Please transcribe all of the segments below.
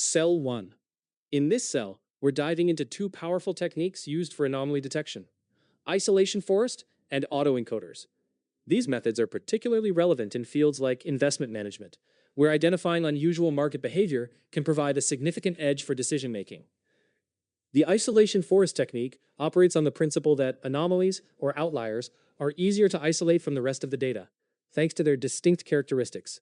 Cell 1. In this cell, we're diving into two powerful techniques used for anomaly detection: Isolation Forest and Autoencoders. These methods are particularly relevant in fields like investment management, where identifying unusual market behavior can provide a significant edge for decision making. The isolation forest technique operates on the principle that anomalies, or outliers, are easier to isolate from the rest of the data, thanks to their distinct characteristics.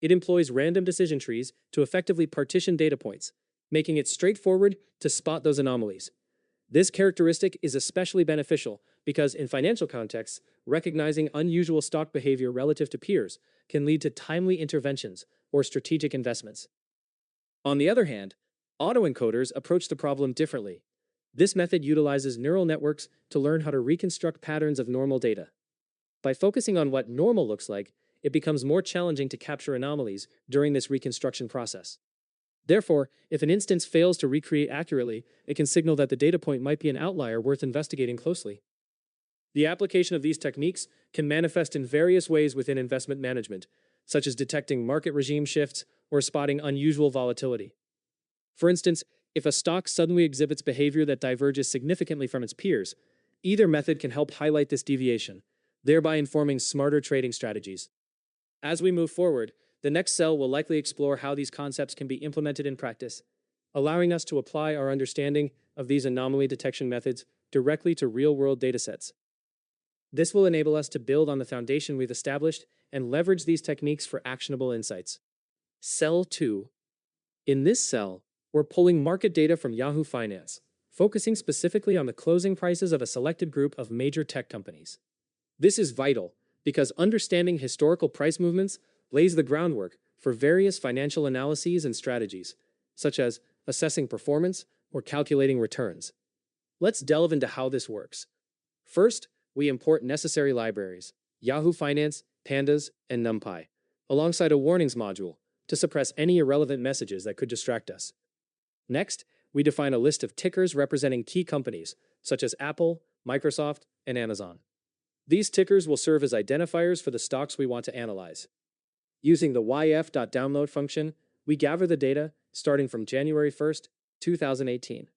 It employs random decision trees to effectively partition data points, making it straightforward to spot those anomalies. This characteristic is especially beneficial because, in financial contexts, recognizing unusual stock behavior relative to peers can lead to timely interventions or strategic investments. On the other hand, autoencoders approach the problem differently. This method utilizes neural networks to learn how to reconstruct patterns of normal data. By focusing on what normal looks like, it becomes more challenging to capture anomalies during this reconstruction process. Therefore, if an instance fails to recreate accurately, it can signal that the data point might be an outlier worth investigating closely. The application of these techniques can manifest in various ways within investment management, such as detecting market regime shifts or spotting unusual volatility. For instance, if a stock suddenly exhibits behavior that diverges significantly from its peers, either method can help highlight this deviation, thereby informing smarter trading strategies. As we move forward, the next cell will likely explore how these concepts can be implemented in practice, allowing us to apply our understanding of these anomaly detection methods directly to real-world datasets. This will enable us to build on the foundation we've established and leverage these techniques for actionable insights. Cell 2. In this cell, we're pulling market data from Yahoo Finance, focusing specifically on the closing prices of a selected group of major tech companies. This is vital because understanding historical price movements lays the groundwork for various financial analyses and strategies, such as assessing performance or calculating returns. Let's delve into how this works. First, we import necessary libraries, Yahoo Finance, Pandas, and NumPy, alongside a warnings module to suppress any irrelevant messages that could distract us. Next, we define a list of tickers representing key companies, such as Apple, Microsoft, and Amazon. These tickers will serve as identifiers for the stocks we want to analyze. Using the yf.download function, we gather the data starting from January 1st, 2018.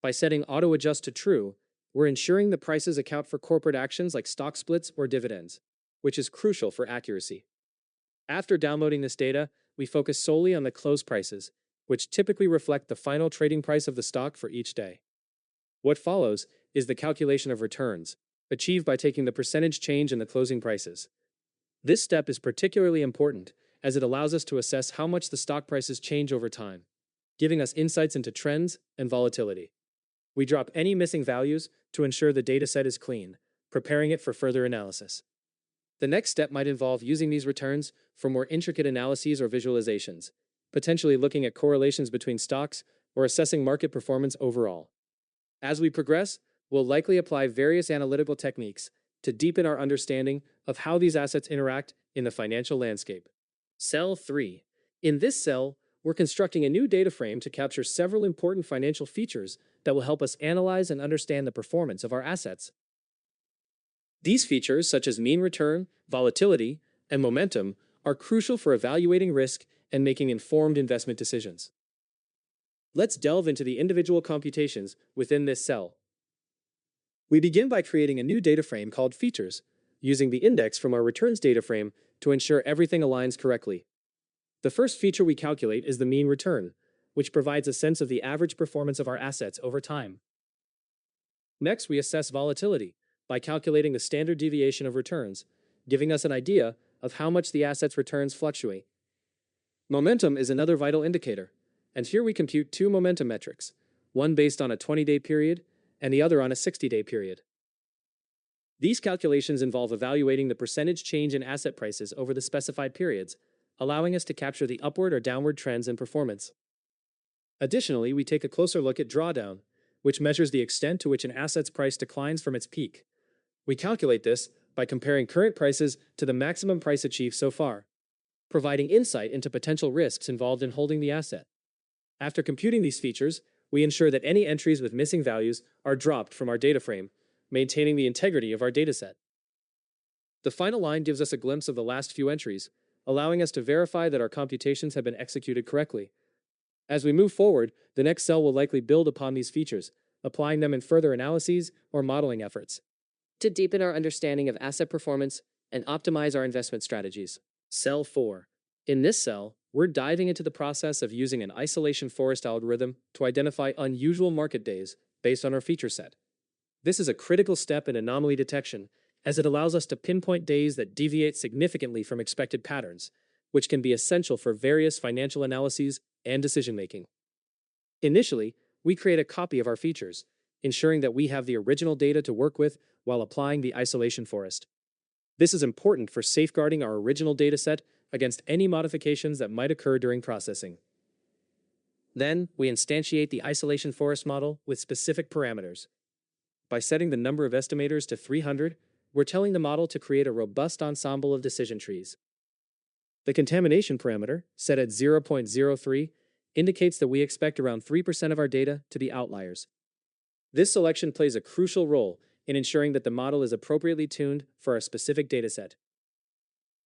By setting auto-adjust to true, we're ensuring the prices account for corporate actions like stock splits or dividends, which is crucial for accuracy. After downloading this data, we focus solely on the close prices, which typically reflect the final trading price of the stock for each day. What follows is the calculation of returns, achieved by taking the percentage change in the closing prices. This step is particularly important as it allows us to assess how much the stock prices change over time, giving us insights into trends and volatility. We drop any missing values to ensure the dataset is clean, preparing it for further analysis. The next step might involve using these returns for more intricate analyses or visualizations, potentially looking at correlations between stocks or assessing market performance overall. As we progress, we'll likely apply various analytical techniques to deepen our understanding of how these assets interact in the financial landscape. Cell 3. In this cell, we're constructing a new data frame to capture several important financial features that will help us analyze and understand the performance of our assets. These features, such as mean return, volatility, and momentum, are crucial for evaluating risk and making informed investment decisions. Let's delve into the individual computations within this cell. We begin by creating a new data frame called features, using the index from our returns data frame to ensure everything aligns correctly. The first feature we calculate is the mean return, which provides a sense of the average performance of our assets over time. Next, we assess volatility by calculating the standard deviation of returns, giving us an idea of how much the asset's returns fluctuate. Momentum is another vital indicator, and here we compute two momentum metrics, one based on a 20-day period and the other on a 60-day period. These calculations involve evaluating the percentage change in asset prices over the specified periods, allowing us to capture the upward or downward trends in performance. Additionally, we take a closer look at drawdown, which measures the extent to which an asset's price declines from its peak. We calculate this by comparing current prices to the maximum price achieved so far, providing insight into potential risks involved in holding the asset. After computing these features, we ensure that any entries with missing values are dropped from our data frame, maintaining the integrity of our dataset. The final line gives us a glimpse of the last few entries, allowing us to verify that our computations have been executed correctly. As we move forward, the next cell will likely build upon these features, applying them in further analyses or modeling efforts to deepen our understanding of asset performance and optimize our investment strategies. Cell 4. In this cell, we're diving into the process of using an isolation forest algorithm to identify unusual market days based on our feature set. This is a critical step in anomaly detection, as it allows us to pinpoint days that deviate significantly from expected patterns, which can be essential for various financial analyses and decision-making. Initially, we create a copy of our features, ensuring that we have the original data to work with while applying the isolation forest. This is important for safeguarding our original dataset against any modifications that might occur during processing. Then, we instantiate the isolation forest model with specific parameters. By setting the number of estimators to 300, we're telling the model to create a robust ensemble of decision trees. The contamination parameter, set at 0.03, indicates that we expect around 3% of our data to be outliers. This selection plays a crucial role in ensuring that the model is appropriately tuned for our specific dataset.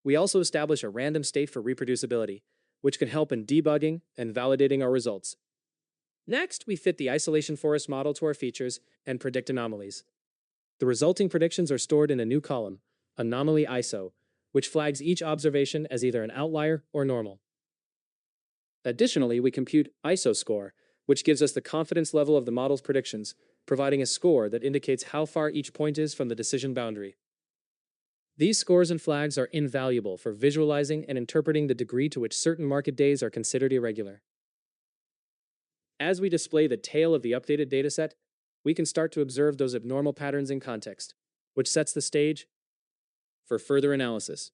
We also establish a random state for reproducibility, which can help in debugging and validating our results. Next, we fit the isolation forest model to our features and predict anomalies. The resulting predictions are stored in a new column, anomaly ISO, which flags each observation as either an outlier or normal. Additionally, we compute ISO score, which gives us the confidence level of the model's predictions, providing a score that indicates how far each point is from the decision boundary. These scores and flags are invaluable for visualizing and interpreting the degree to which certain market days are considered irregular. As we display the tail of the updated dataset, we can start to observe those abnormal patterns in context, which sets the stage for further analysis.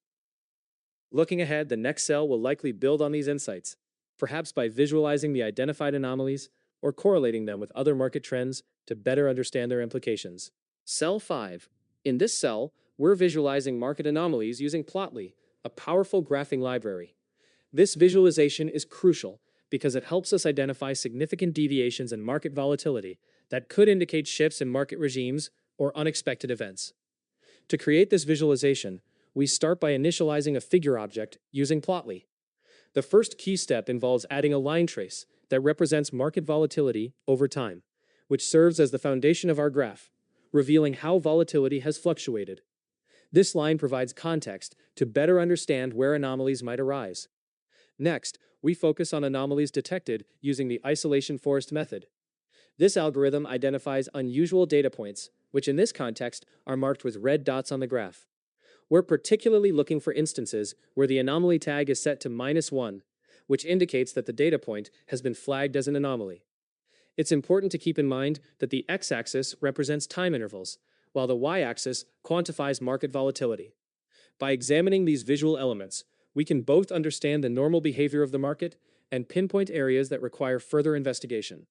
Looking ahead, the next cell will likely build on these insights, perhaps by visualizing the identified anomalies or correlating them with other market trends to better understand their implications. Cell 5. In this cell, we're visualizing market anomalies using Plotly, a powerful graphing library. This visualization is crucial because it helps us identify significant deviations in market volatility that could indicate shifts in market regimes or unexpected events. To create this visualization, we start by initializing a figure object using Plotly. The first key step involves adding a line trace that represents market volatility over time, which serves as the foundation of our graph, revealing how volatility has fluctuated. This line provides context to better understand where anomalies might arise. Next, we focus on anomalies detected using the isolation forest method. This algorithm identifies unusual data points, which in this context are marked with red dots on the graph. We're particularly looking for instances where the anomaly tag is set to -1, which indicates that the data point has been flagged as an anomaly. It's important to keep in mind that the x-axis represents time intervals, while the y-axis quantifies market volatility. By examining these visual elements, we can both understand the normal behavior of the market and pinpoint areas that require further investigation.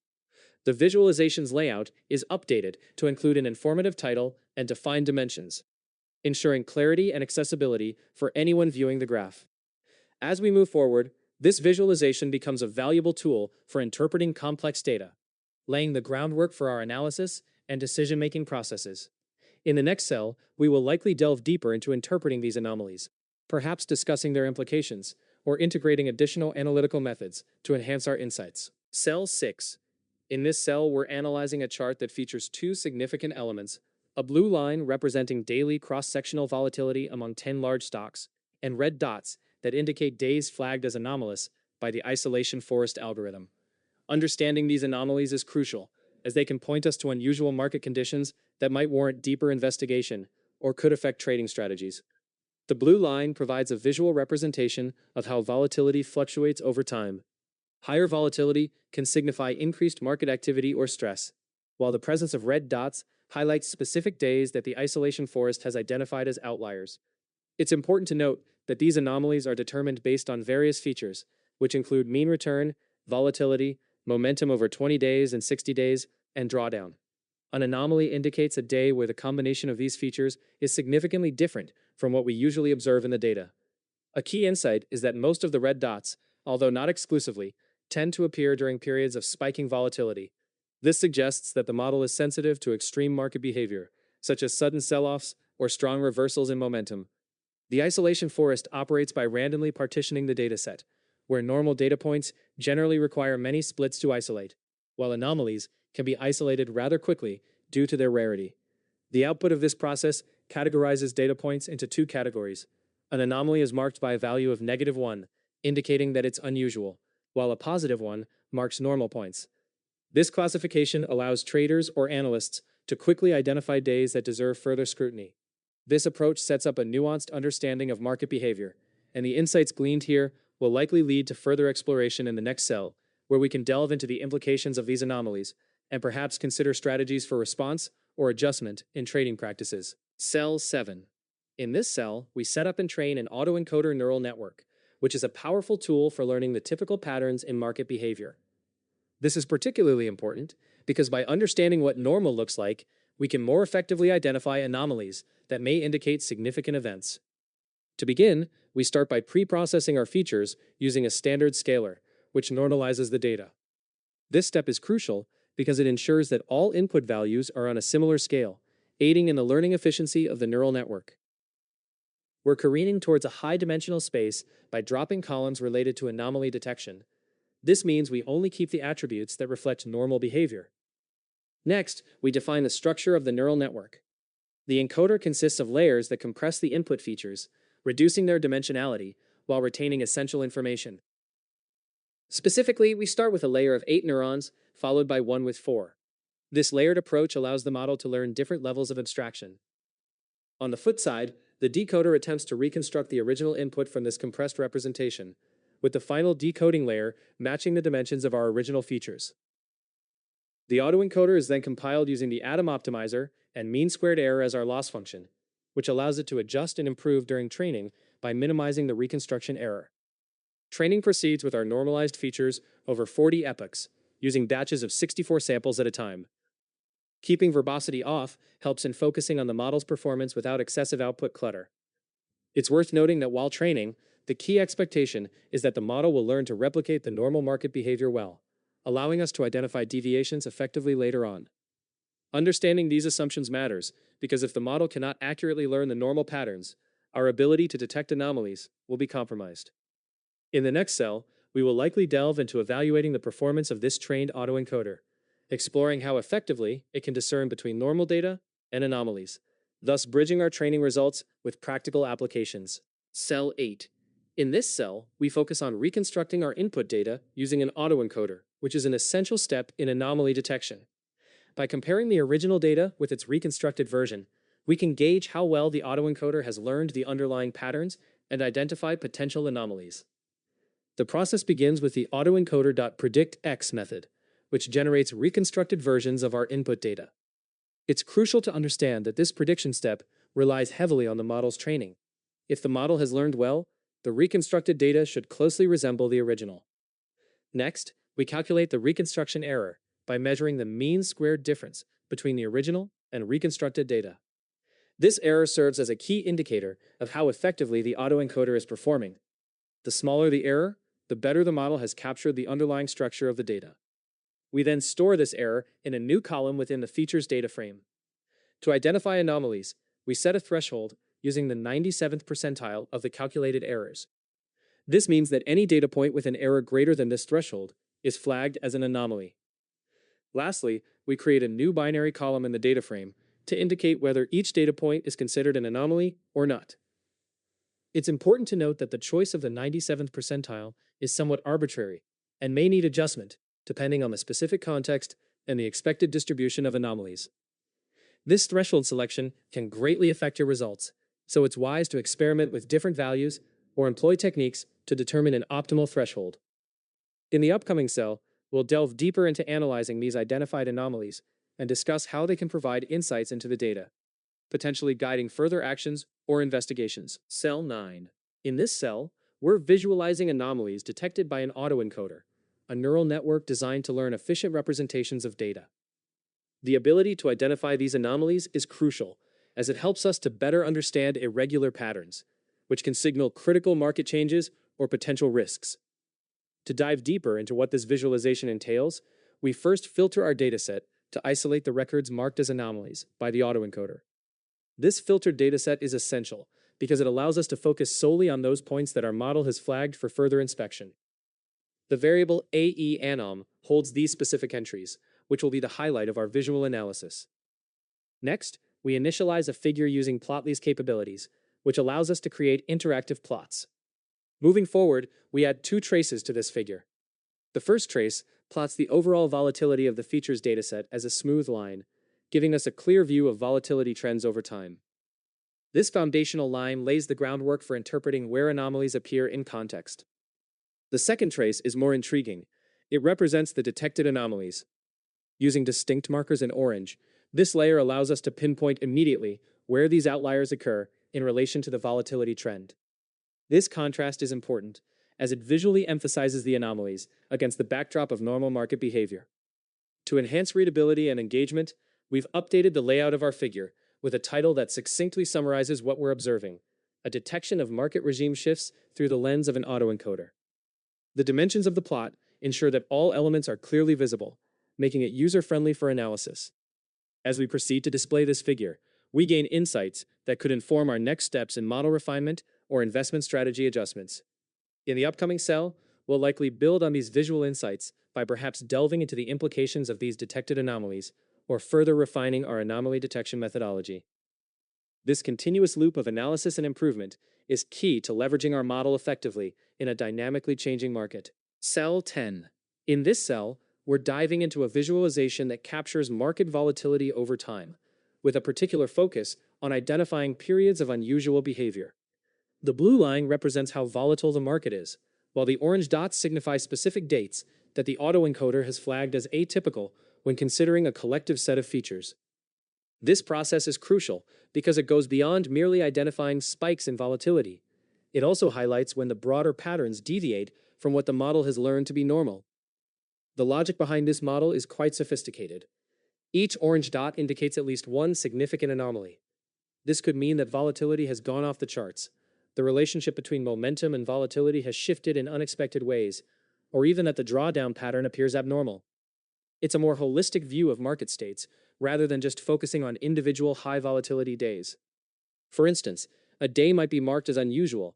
The visualization's layout is updated to include an informative title and defined dimensions, ensuring clarity and accessibility for anyone viewing the graph. As we move forward, this visualization becomes a valuable tool for interpreting complex data, laying the groundwork for our analysis and decision-making processes. In the next cell, we will likely delve deeper into interpreting these anomalies, perhaps discussing their implications, or integrating additional analytical methods to enhance our insights. Cell 6. In this cell, we're analyzing a chart that features two significant elements: a blue line representing daily cross-sectional volatility among 10 large stocks, and red dots that indicate days flagged as anomalous by the isolation forest algorithm. Understanding these anomalies is crucial, as they can point us to unusual market conditions that might warrant deeper investigation or could affect trading strategies. The blue line provides a visual representation of how volatility fluctuates over time. Higher volatility can signify increased market activity or stress, while the presence of red dots highlights specific days that the isolation forest has identified as outliers. It's important to note that these anomalies are determined based on various features, which include mean return, volatility, momentum over 20 days and 60 days, and drawdown. An anomaly indicates a day where the combination of these features is significantly different from what we usually observe in the data. A key insight is that most of the red dots, although not exclusively, tend to appear during periods of spiking volatility. This suggests that the model is sensitive to extreme market behavior, such as sudden sell-offs or strong reversals in momentum. The isolation forest operates by randomly partitioning the dataset, where normal data points generally require many splits to isolate, while anomalies can be isolated rather quickly due to their rarity. The output of this process categorizes data points into two categories. An anomaly is marked by a value of -1, indicating that it's unusual, while a positive one marks normal points. This classification allows traders or analysts to quickly identify days that deserve further scrutiny. This approach sets up a nuanced understanding of market behavior, and the insights gleaned here will likely lead to further exploration in the next cell, where we can delve into the implications of these anomalies and perhaps consider strategies for response or adjustment in trading practices. Cell 7. In this cell, we set up and train an autoencoder neural network, which is a powerful tool for learning the typical patterns in market behavior. This is particularly important because by understanding what normal looks like, we can more effectively identify anomalies that may indicate significant events. To begin, we start by pre-processing our features using a standard scaler, which normalizes the data. This step is crucial because it ensures that all input values are on a similar scale, aiding in the learning efficiency of the neural network. We're careening towards a high-dimensional space by dropping columns related to anomaly detection. This means we only keep the attributes that reflect normal behavior. Next, we define the structure of the neural network. The encoder consists of layers that compress the input features, reducing their dimensionality while retaining essential information. Specifically, we start with a layer of 8 neurons, followed by one with 4. This layered approach allows the model to learn different levels of abstraction. On the flip side, the decoder attempts to reconstruct the original input from this compressed representation, with the final decoding layer matching the dimensions of our original features. The autoencoder is then compiled using the atom optimizer and mean squared error as our loss function, which allows it to adjust and improve during training by minimizing the reconstruction error. Training proceeds with our normalized features over 40 epochs, using batches of 64 samples at a time. Keeping verbosity off helps in focusing on the model's performance without excessive output clutter. It's worth noting that while training, the key expectation is that the model will learn to replicate the normal market behavior well, allowing us to identify deviations effectively later on. Understanding these assumptions matters because if the model cannot accurately learn the normal patterns, our ability to detect anomalies will be compromised. In the next cell, we will likely delve into evaluating the performance of this trained autoencoder, exploring how effectively it can discern between normal data and anomalies, thus bridging our training results with practical applications. Cell 8. In this cell, we focus on reconstructing our input data using an autoencoder, which is an essential step in anomaly detection. By comparing the original data with its reconstructed version, we can gauge how well the autoencoder has learned the underlying patterns and identified potential anomalies. The process begins with the autoencoder.predictX method, which generates reconstructed versions of our input data. It's crucial to understand that this prediction step relies heavily on the model's training. If the model has learned well, the reconstructed data should closely resemble the original. Next, we calculate the reconstruction error by measuring the mean squared difference between the original and reconstructed data. This error serves as a key indicator of how effectively the autoencoder is performing. The smaller the error, the better the model has captured the underlying structure of the data. We then store this error in a new column within the features data frame. To identify anomalies, we set a threshold using the 97th percentile of the calculated errors. This means that any data point with an error greater than this threshold is flagged as an anomaly. Lastly, we create a new binary column in the data frame to indicate whether each data point is considered an anomaly or not. It's important to note that the choice of the 97th percentile is somewhat arbitrary and may need adjustment depending on the specific context and the expected distribution of anomalies. This threshold selection can greatly affect your results, so it's wise to experiment with different values or employ techniques to determine an optimal threshold. In the upcoming cell, we'll delve deeper into analyzing these identified anomalies and discuss how they can provide insights into the data, potentially guiding further actions or investigations. Cell 9. In this cell, we're visualizing anomalies detected by an autoencoder, a neural network designed to learn efficient representations of data. The ability to identify these anomalies is crucial, as it helps us to better understand irregular patterns, which can signal critical market changes or potential risks. To dive deeper into what this visualization entails, we first filter our dataset to isolate the records marked as anomalies by the autoencoder. This filtered dataset is essential because it allows us to focus solely on those points that our model has flagged for further inspection. The variable ae_anom holds these specific entries, which will be the highlight of our visual analysis. Next, we initialize a figure using Plotly's capabilities, which allows us to create interactive plots. Moving forward, we add two traces to this figure. The first trace plots the overall volatility of the features dataset as a smooth line, giving us a clear view of volatility trends over time. This foundational line lays the groundwork for interpreting where anomalies appear in context. The second trace is more intriguing. It represents the detected anomalies. Using distinct markers in orange, this layer allows us to pinpoint immediately where these outliers occur in relation to the volatility trend. This contrast is important, as it visually emphasizes the anomalies against the backdrop of normal market behavior. To enhance readability and engagement, we've updated the layout of our figure with a title that succinctly summarizes what we're observing: a detection of market regime shifts through the lens of an autoencoder. The dimensions of the plot ensure that all elements are clearly visible, making it user-friendly for analysis. As we proceed to display this figure, we gain insights that could inform our next steps in model refinement or investment strategy adjustments. In the upcoming cell, we'll likely build on these visual insights by perhaps delving into the implications of these detected anomalies or further refining our anomaly detection methodology. This continuous loop of analysis and improvement is key to leveraging our model effectively in a dynamically changing market. Cell 10. In this cell, we're diving into a visualization that captures market volatility over time, with a particular focus on identifying periods of unusual behavior. The blue line represents how volatile the market is, while the orange dots signify specific dates that the autoencoder has flagged as atypical when considering a collective set of features. This process is crucial because it goes beyond merely identifying spikes in volatility. It also highlights when the broader patterns deviate from what the model has learned to be normal. The logic behind this model is quite sophisticated. Each orange dot indicates at least one significant anomaly. This could mean that volatility has gone off the charts, the relationship between momentum and volatility has shifted in unexpected ways, or even that the drawdown pattern appears abnormal. It's a more holistic view of market states, rather than just focusing on individual high volatility days. For instance, a day might be marked as unusual,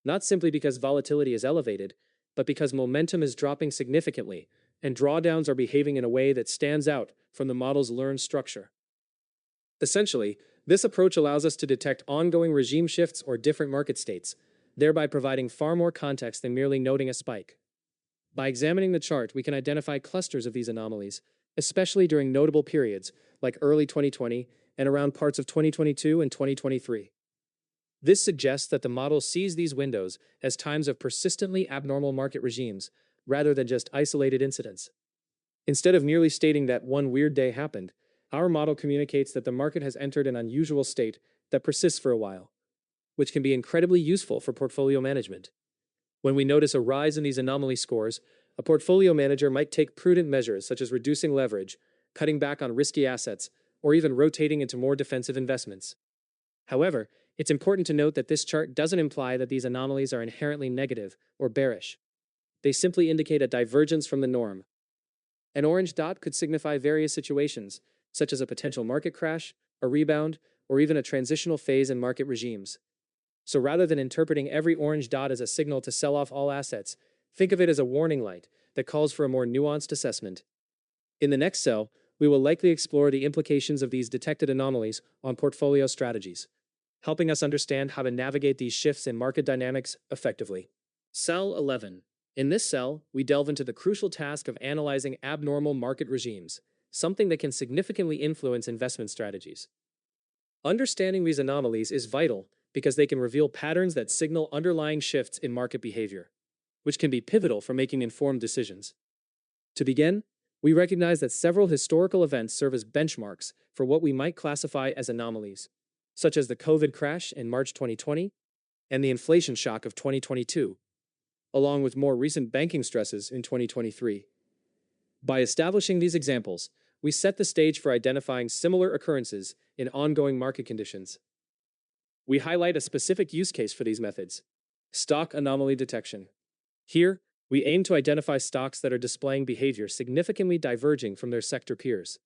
not simply because volatility is elevated, but because momentum is dropping significantly, and drawdowns are behaving in a way that stands out from the model's learned structure. Essentially, this approach allows us to detect ongoing regime shifts or different market states, thereby providing far more context than merely noting a spike. By examining the chart, we can identify clusters of these anomalies, especially during notable periods like early 2020 and around parts of 2022 and 2023. This suggests that the model sees these windows as times of persistently abnormal market regimes, rather than just isolated incidents. Instead of merely stating that one weird day happened, our model communicates that the market has entered an unusual state that persists for a while, which can be incredibly useful for portfolio management. When we notice a rise in these anomaly scores, a portfolio manager might take prudent measures such as reducing leverage, cutting back on risky assets, or even rotating into more defensive investments. However, it's important to note that this chart doesn't imply that these anomalies are inherently negative or bearish. They simply indicate a divergence from the norm. An orange dot could signify various situations, such as a potential market crash, a rebound, or even a transitional phase in market regimes. So rather than interpreting every orange dot as a signal to sell off all assets, think of it as a warning light that calls for a more nuanced assessment. In the next cell, we will likely explore the implications of these detected anomalies on portfolio strategies, helping us understand how to navigate these shifts in market dynamics effectively. Cell 11. In this cell, we delve into the crucial task of analyzing abnormal market regimes, something that can significantly influence investment strategies. Understanding these anomalies is vital because they can reveal patterns that signal underlying shifts in market behavior, which can be pivotal for making informed decisions. To begin, we recognize that several historical events serve as benchmarks for what we might classify as anomalies, such as the COVID crash in March 2020 and the inflation shock of 2022, along with more recent banking stresses in 2023. By establishing these examples, we set the stage for identifying similar occurrences in ongoing market conditions. We highlight a specific use case for these methods: stock anomaly detection. Here, we aim to identify stocks that are displaying behavior significantly diverging from their sector peers.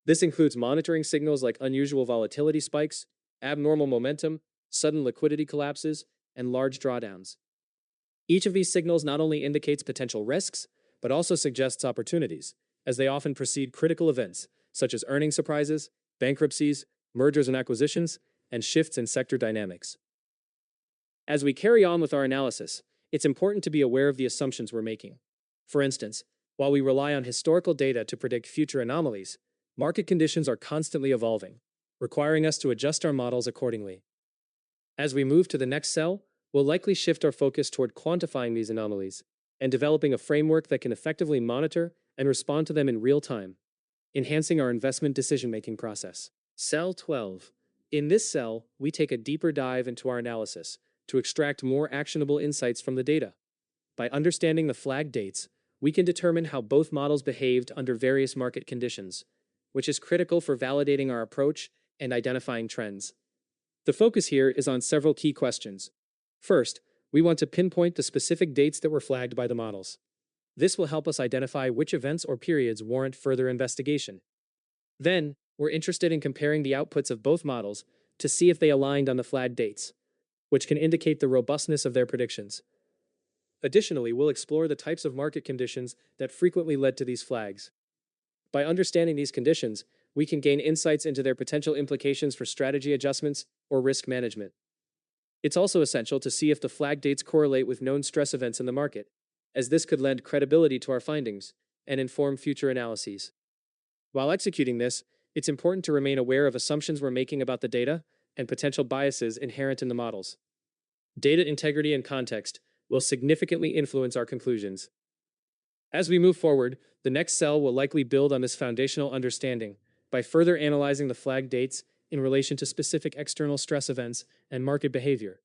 This includes monitoring signals like unusual volatility spikes, abnormal momentum, sudden liquidity collapses, and large drawdowns. Each of these signals not only indicates potential risks, but also suggests opportunities, as they often precede critical events, such as earning surprises, bankruptcies, mergers and acquisitions, and shifts in sector dynamics. As we carry on with our analysis, it's important to be aware of the assumptions we're making. For instance, while we rely on historical data to predict future anomalies, market conditions are constantly evolving, requiring us to adjust our models accordingly. As we move to the next cell, we'll likely shift our focus toward quantifying these anomalies and developing a framework that can effectively monitor and respond to them in real time, enhancing our investment decision-making process. Cell 12. In this cell, we take a deeper dive into our analysis to extract more actionable insights from the data. By understanding the flag dates, we can determine how both models behaved under various market conditions, which is critical for validating our approach and identifying trends. The focus here is on several key questions. First, we want to pinpoint the specific dates that were flagged by the models. This will help us identify which events or periods warrant further investigation. Then, we're interested in comparing the outputs of both models to see if they aligned on the flagged dates, which can indicate the robustness of their predictions. Additionally, we'll explore the types of market conditions that frequently led to these flags. By understanding these conditions, we can gain insights into their potential implications for strategy adjustments or risk management. It's also essential to see if the flag dates correlate with known stress events in the market, as this could lend credibility to our findings and inform future analyses. While executing this, it's important to remain aware of assumptions we're making about the data and potential biases inherent in the models. Data integrity and context will significantly influence our conclusions. As we move forward, the next cell will likely build on this foundational understanding by further analyzing the flag dates in relation to specific external stress events and market behavior,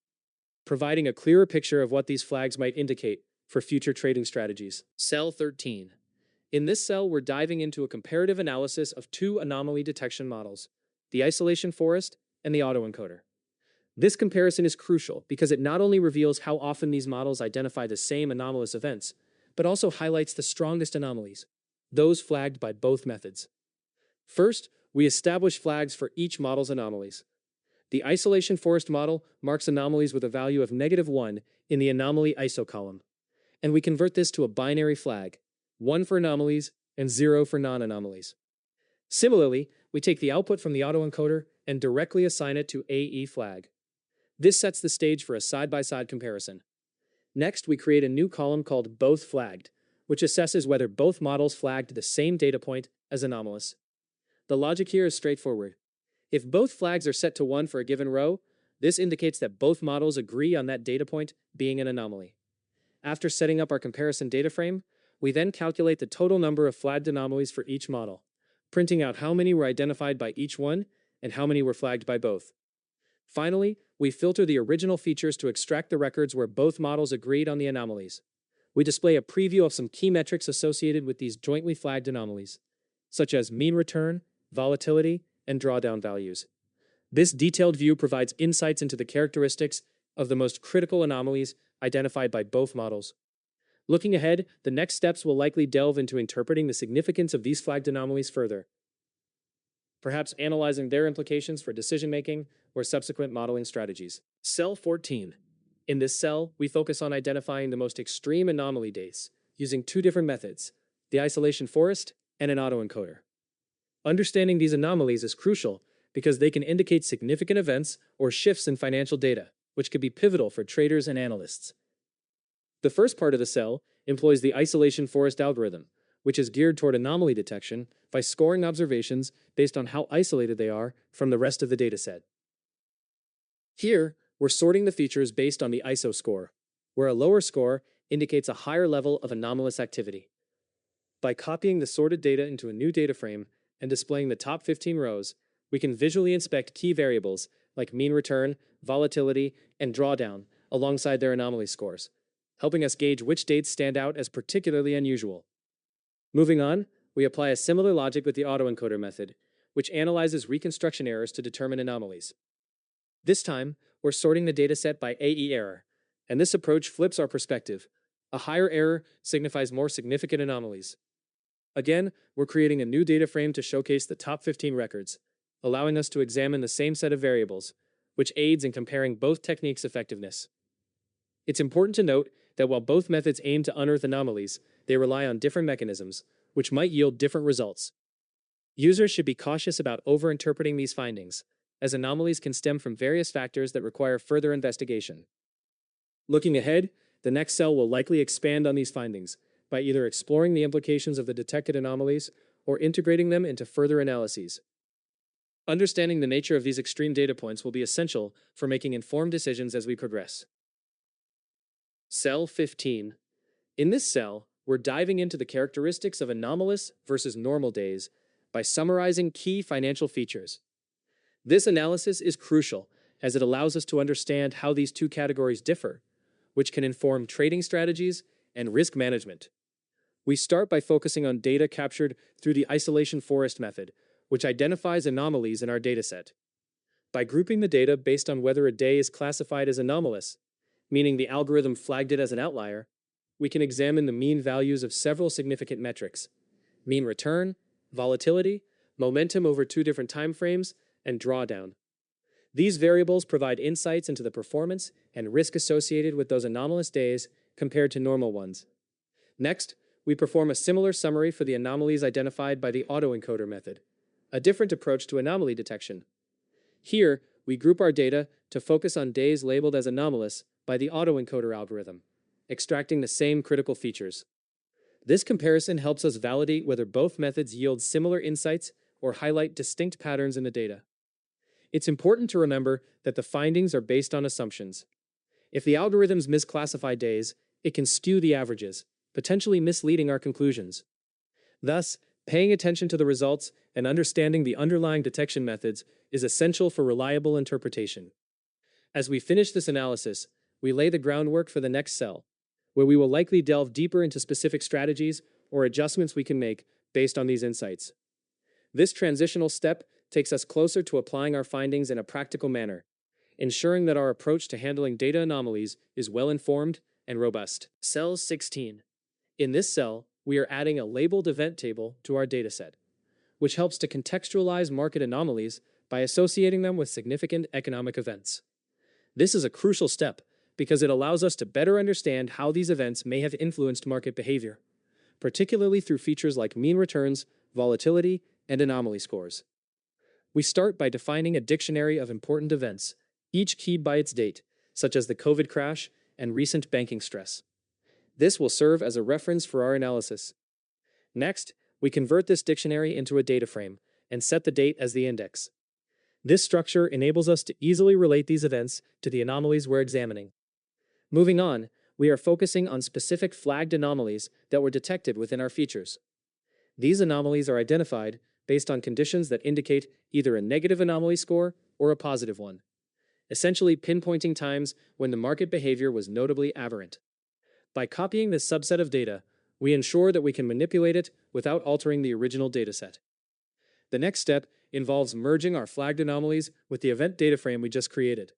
providing a clearer picture of what these flags might indicate for future trading strategies. Cell 13. In this cell, we're diving into a comparative analysis of two anomaly detection models, the Isolation Forest and the Autoencoder. This comparison is crucial because it not only reveals how often these models identify the same anomalous events, but also highlights the strongest anomalies, those flagged by both methods. First, we establish flags for each model's anomalies. The Isolation Forest model marks anomalies with a value of -1 in the anomaly ISO column, and we convert this to a binary flag, 1 for anomalies and 0 for non-anomalies. Similarly, we take the output from the autoencoder and directly assign it to AE flag. This sets the stage for a side-by-side comparison. Next, we create a new column called Both Flagged, which assesses whether both models flagged the same data point as anomalous. The logic here is straightforward. If both flags are set to 1 for a given row, this indicates that both models agree on that data point being an anomaly. After setting up our comparison data frame, we then calculate the total number of flagged anomalies for each model, printing out how many were identified by each one and how many were flagged by both. Finally, we filter the original features to extract the records where both models agreed on the anomalies. We display a preview of some key metrics associated with these jointly flagged anomalies, such as mean return, volatility, and drawdown values. This detailed view provides insights into the characteristics of the most critical anomalies identified by both models. Looking ahead, the next steps will likely delve into interpreting the significance of these flagged anomalies further, perhaps analyzing their implications for decision-making or subsequent modeling strategies. Cell 14. In this cell, we focus on identifying the most extreme anomaly dates using two different methods, the Isolation Forest and an autoencoder. Understanding these anomalies is crucial because they can indicate significant events or shifts in financial data, which could be pivotal for traders and analysts. The first part of the cell employs the Isolation Forest algorithm, which is geared toward anomaly detection by scoring observations based on how isolated they are from the rest of the dataset. Here, we're sorting the features based on the ISO score, where a lower score indicates a higher level of anomalous activity. By copying the sorted data into a new data frame and displaying the top 15 rows, we can visually inspect key variables like mean return, volatility, and drawdown alongside their anomaly scores, helping us gauge which dates stand out as particularly unusual. Moving on, we apply a similar logic with the autoencoder method, which analyzes reconstruction errors to determine anomalies. This time, we're sorting the dataset by AE error, and this approach flips our perspective. A higher error signifies more significant anomalies. Again, we're creating a new data frame to showcase the top 15 records, allowing us to examine the same set of variables, which aids in comparing both techniques' effectiveness. It's important to note that while both methods aim to unearth anomalies, they rely on different mechanisms, which might yield different results. Users should be cautious about over-interpreting these findings, as anomalies can stem from various factors that require further investigation. Looking ahead, the next cell will likely expand on these findings by either exploring the implications of the detected anomalies or integrating them into further analyses. Understanding the nature of these extreme data points will be essential for making informed decisions as we progress. Cell 15. In this cell, we're diving into the characteristics of anomalous versus normal days by summarizing key financial features. This analysis is crucial as it allows us to understand how these two categories differ, which can inform trading strategies and risk management. We start by focusing on data captured through the isolation forest method, which identifies anomalies in our dataset. By grouping the data based on whether a day is classified as anomalous, meaning the algorithm flagged it as an outlier, we can examine the mean values of several significant metrics: mean return, volatility, momentum over two different time frames, and drawdown. These variables provide insights into the performance and risk associated with those anomalous days compared to normal ones. Next, we perform a similar summary for the anomalies identified by the autoencoder method, a different approach to anomaly detection. Here, we group our data to focus on days labeled as anomalous by the autoencoder algorithm, extracting the same critical features. This comparison helps us validate whether both methods yield similar insights or highlight distinct patterns in the data. It's important to remember that the findings are based on assumptions. If the algorithms misclassify days, it can skew the averages, potentially misleading our conclusions. Thus, paying attention to the results and understanding the underlying detection methods is essential for reliable interpretation. As we finish this analysis, we lay the groundwork for the next cell, where we will likely delve deeper into specific strategies or adjustments we can make based on these insights. This transitional step takes us closer to applying our findings in a practical manner, ensuring that our approach to handling data anomalies is well-informed and robust. Cell 16. In this cell, we are adding a labeled event table to our dataset, which helps to contextualize market anomalies by associating them with significant economic events. This is a crucial step because it allows us to better understand how these events may have influenced market behavior, particularly through features like mean returns, volatility, and anomaly scores. We start by defining a dictionary of important events, each keyed by its date, such as the COVID crash and recent banking stress. This will serve as a reference for our analysis. Next, we convert this dictionary into a data frame and set the date as the index. This structure enables us to easily relate these events to the anomalies we're examining. Moving on, we are focusing on specific flagged anomalies that were detected within our features. These anomalies are identified based on conditions that indicate either a negative anomaly score or a positive one, essentially pinpointing times when the market behavior was notably aberrant. By copying this subset of data, we ensure that we can manipulate it without altering the original dataset. The next step involves merging our flagged anomalies with the event data frame we just created.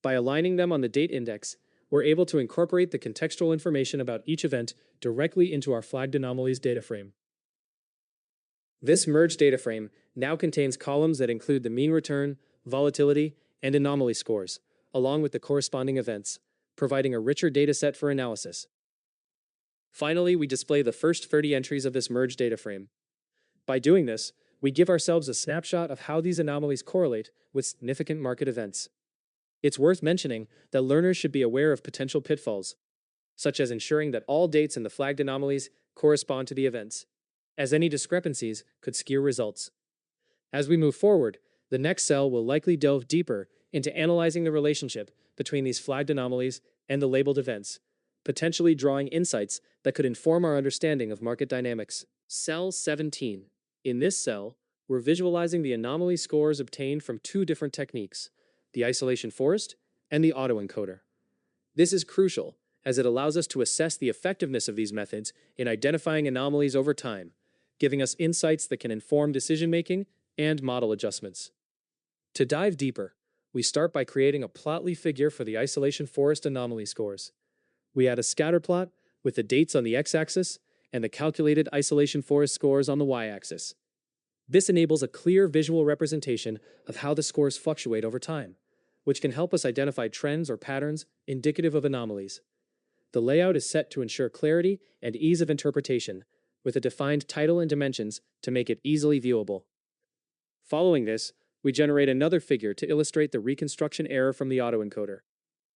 By aligning them on the date index, we're able to incorporate the contextual information about each event directly into our flagged anomalies data frame. This merged data frame now contains columns that include the mean return, volatility, and anomaly scores, along with the corresponding events, providing a richer dataset for analysis. Finally, we display the first 30 entries of this merged data frame. By doing this, we give ourselves a snapshot of how these anomalies correlate with significant market events. It's worth mentioning that learners should be aware of potential pitfalls, such as ensuring that all dates in the flagged anomalies correspond to the events, as any discrepancies could skew results. As we move forward, the next cell will likely delve deeper into analyzing the relationship between these flagged anomalies and the labeled events, potentially drawing insights that could inform our understanding of market dynamics. Cell 17. In this cell, we're visualizing the anomaly scores obtained from two different techniques, the isolation forest and the autoencoder. This is crucial, as it allows us to assess the effectiveness of these methods in identifying anomalies over time, giving us insights that can inform decision-making and model adjustments. To dive deeper, we start by creating a plotly figure for the isolation forest anomaly scores. We add a scatter plot with the dates on the x-axis and the calculated isolation forest scores on the y-axis. This enables a clear visual representation of how the scores fluctuate over time, which can help us identify trends or patterns indicative of anomalies. The layout is set to ensure clarity and ease of interpretation, with a defined title and dimensions to make it easily viewable. Following this, we generate another figure to illustrate the reconstruction error from the autoencoder.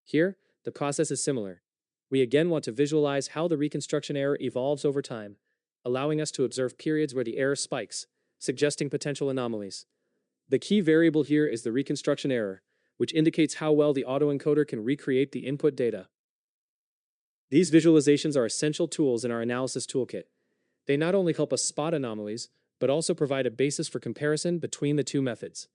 Here, the process is similar. We again want to visualize how the reconstruction error evolves over time, allowing us to observe periods where the error spikes, suggesting potential anomalies. The key variable here is the reconstruction error, which indicates how well the autoencoder can recreate the input data. These visualizations are essential tools in our analysis toolkit. They not only help us spot anomalies, but also provide a basis for comparison between the two methods.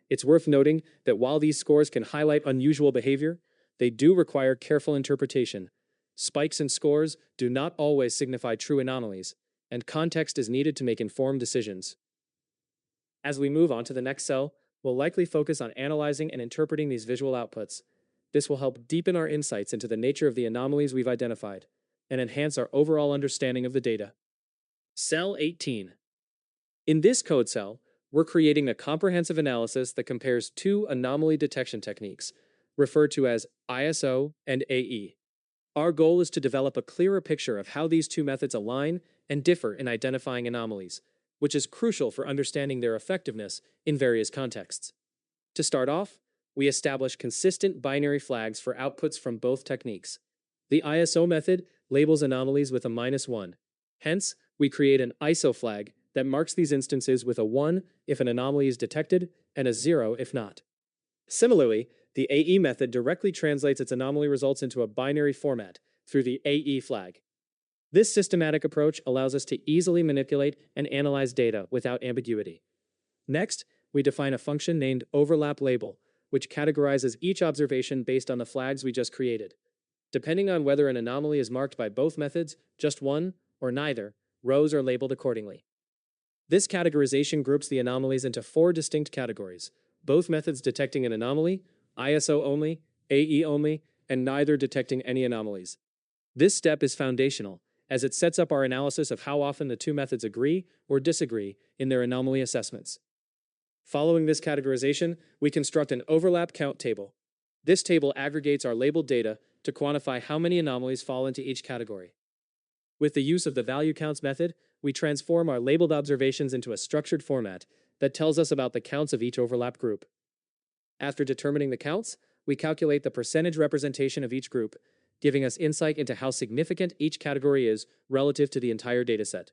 It's worth noting that while these scores can highlight unusual behavior, they do require careful interpretation. Spikes in scores do not always signify true anomalies, and context is needed to make informed decisions. As we move on to the next cell, we'll likely focus on analyzing and interpreting these visual outputs. This will help deepen our insights into the nature of the anomalies we've identified, and enhance our overall understanding of the data. Cell 18. In this code cell, we're creating a comprehensive analysis that compares two anomaly detection techniques, referred to as ISO and AE. Our goal is to develop a clearer picture of how these two methods align and differ in identifying anomalies, which is crucial for understanding their effectiveness in various contexts. To start off, we establish consistent binary flags for outputs from both techniques. The ISO method labels anomalies with a -1. Hence, we create an ISO flag that marks these instances with a 1 if an anomaly is detected and a 0 if not. Similarly, the AE method directly translates its anomaly results into a binary format through the AE flag. This systematic approach allows us to easily manipulate and analyze data without ambiguity. Next, we define a function named overlap_label, which categorizes each observation based on the flags we just created. Depending on whether an anomaly is marked by both methods, just one, or neither, rows are labeled accordingly. This categorization groups the anomalies into 4 distinct categories, both methods detecting an anomaly, ISO only, AE only, and neither detecting any anomalies. This step is foundational, as it sets up our analysis of how often the two methods agree or disagree in their anomaly assessments. Following this categorization, we construct an overlap count table. This table aggregates our labeled data to quantify how many anomalies fall into each category. With the use of the value counts method, we transform our labeled observations into a structured format that tells us about the counts of each overlap group. After determining the counts, we calculate the percentage representation of each group, giving us insight into how significant each category is relative to the entire dataset.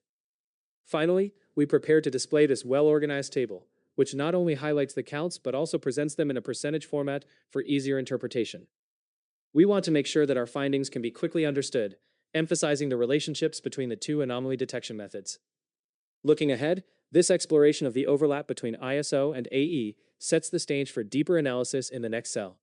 Finally, we prepare to display this well-organized table, which not only highlights the counts but also presents them in a percentage format for easier interpretation. We want to make sure that our findings can be quickly understood, emphasizing the relationships between the two anomaly detection methods. Looking ahead, this exploration of the overlap between ISO and AE sets the stage for deeper analysis in the next cell.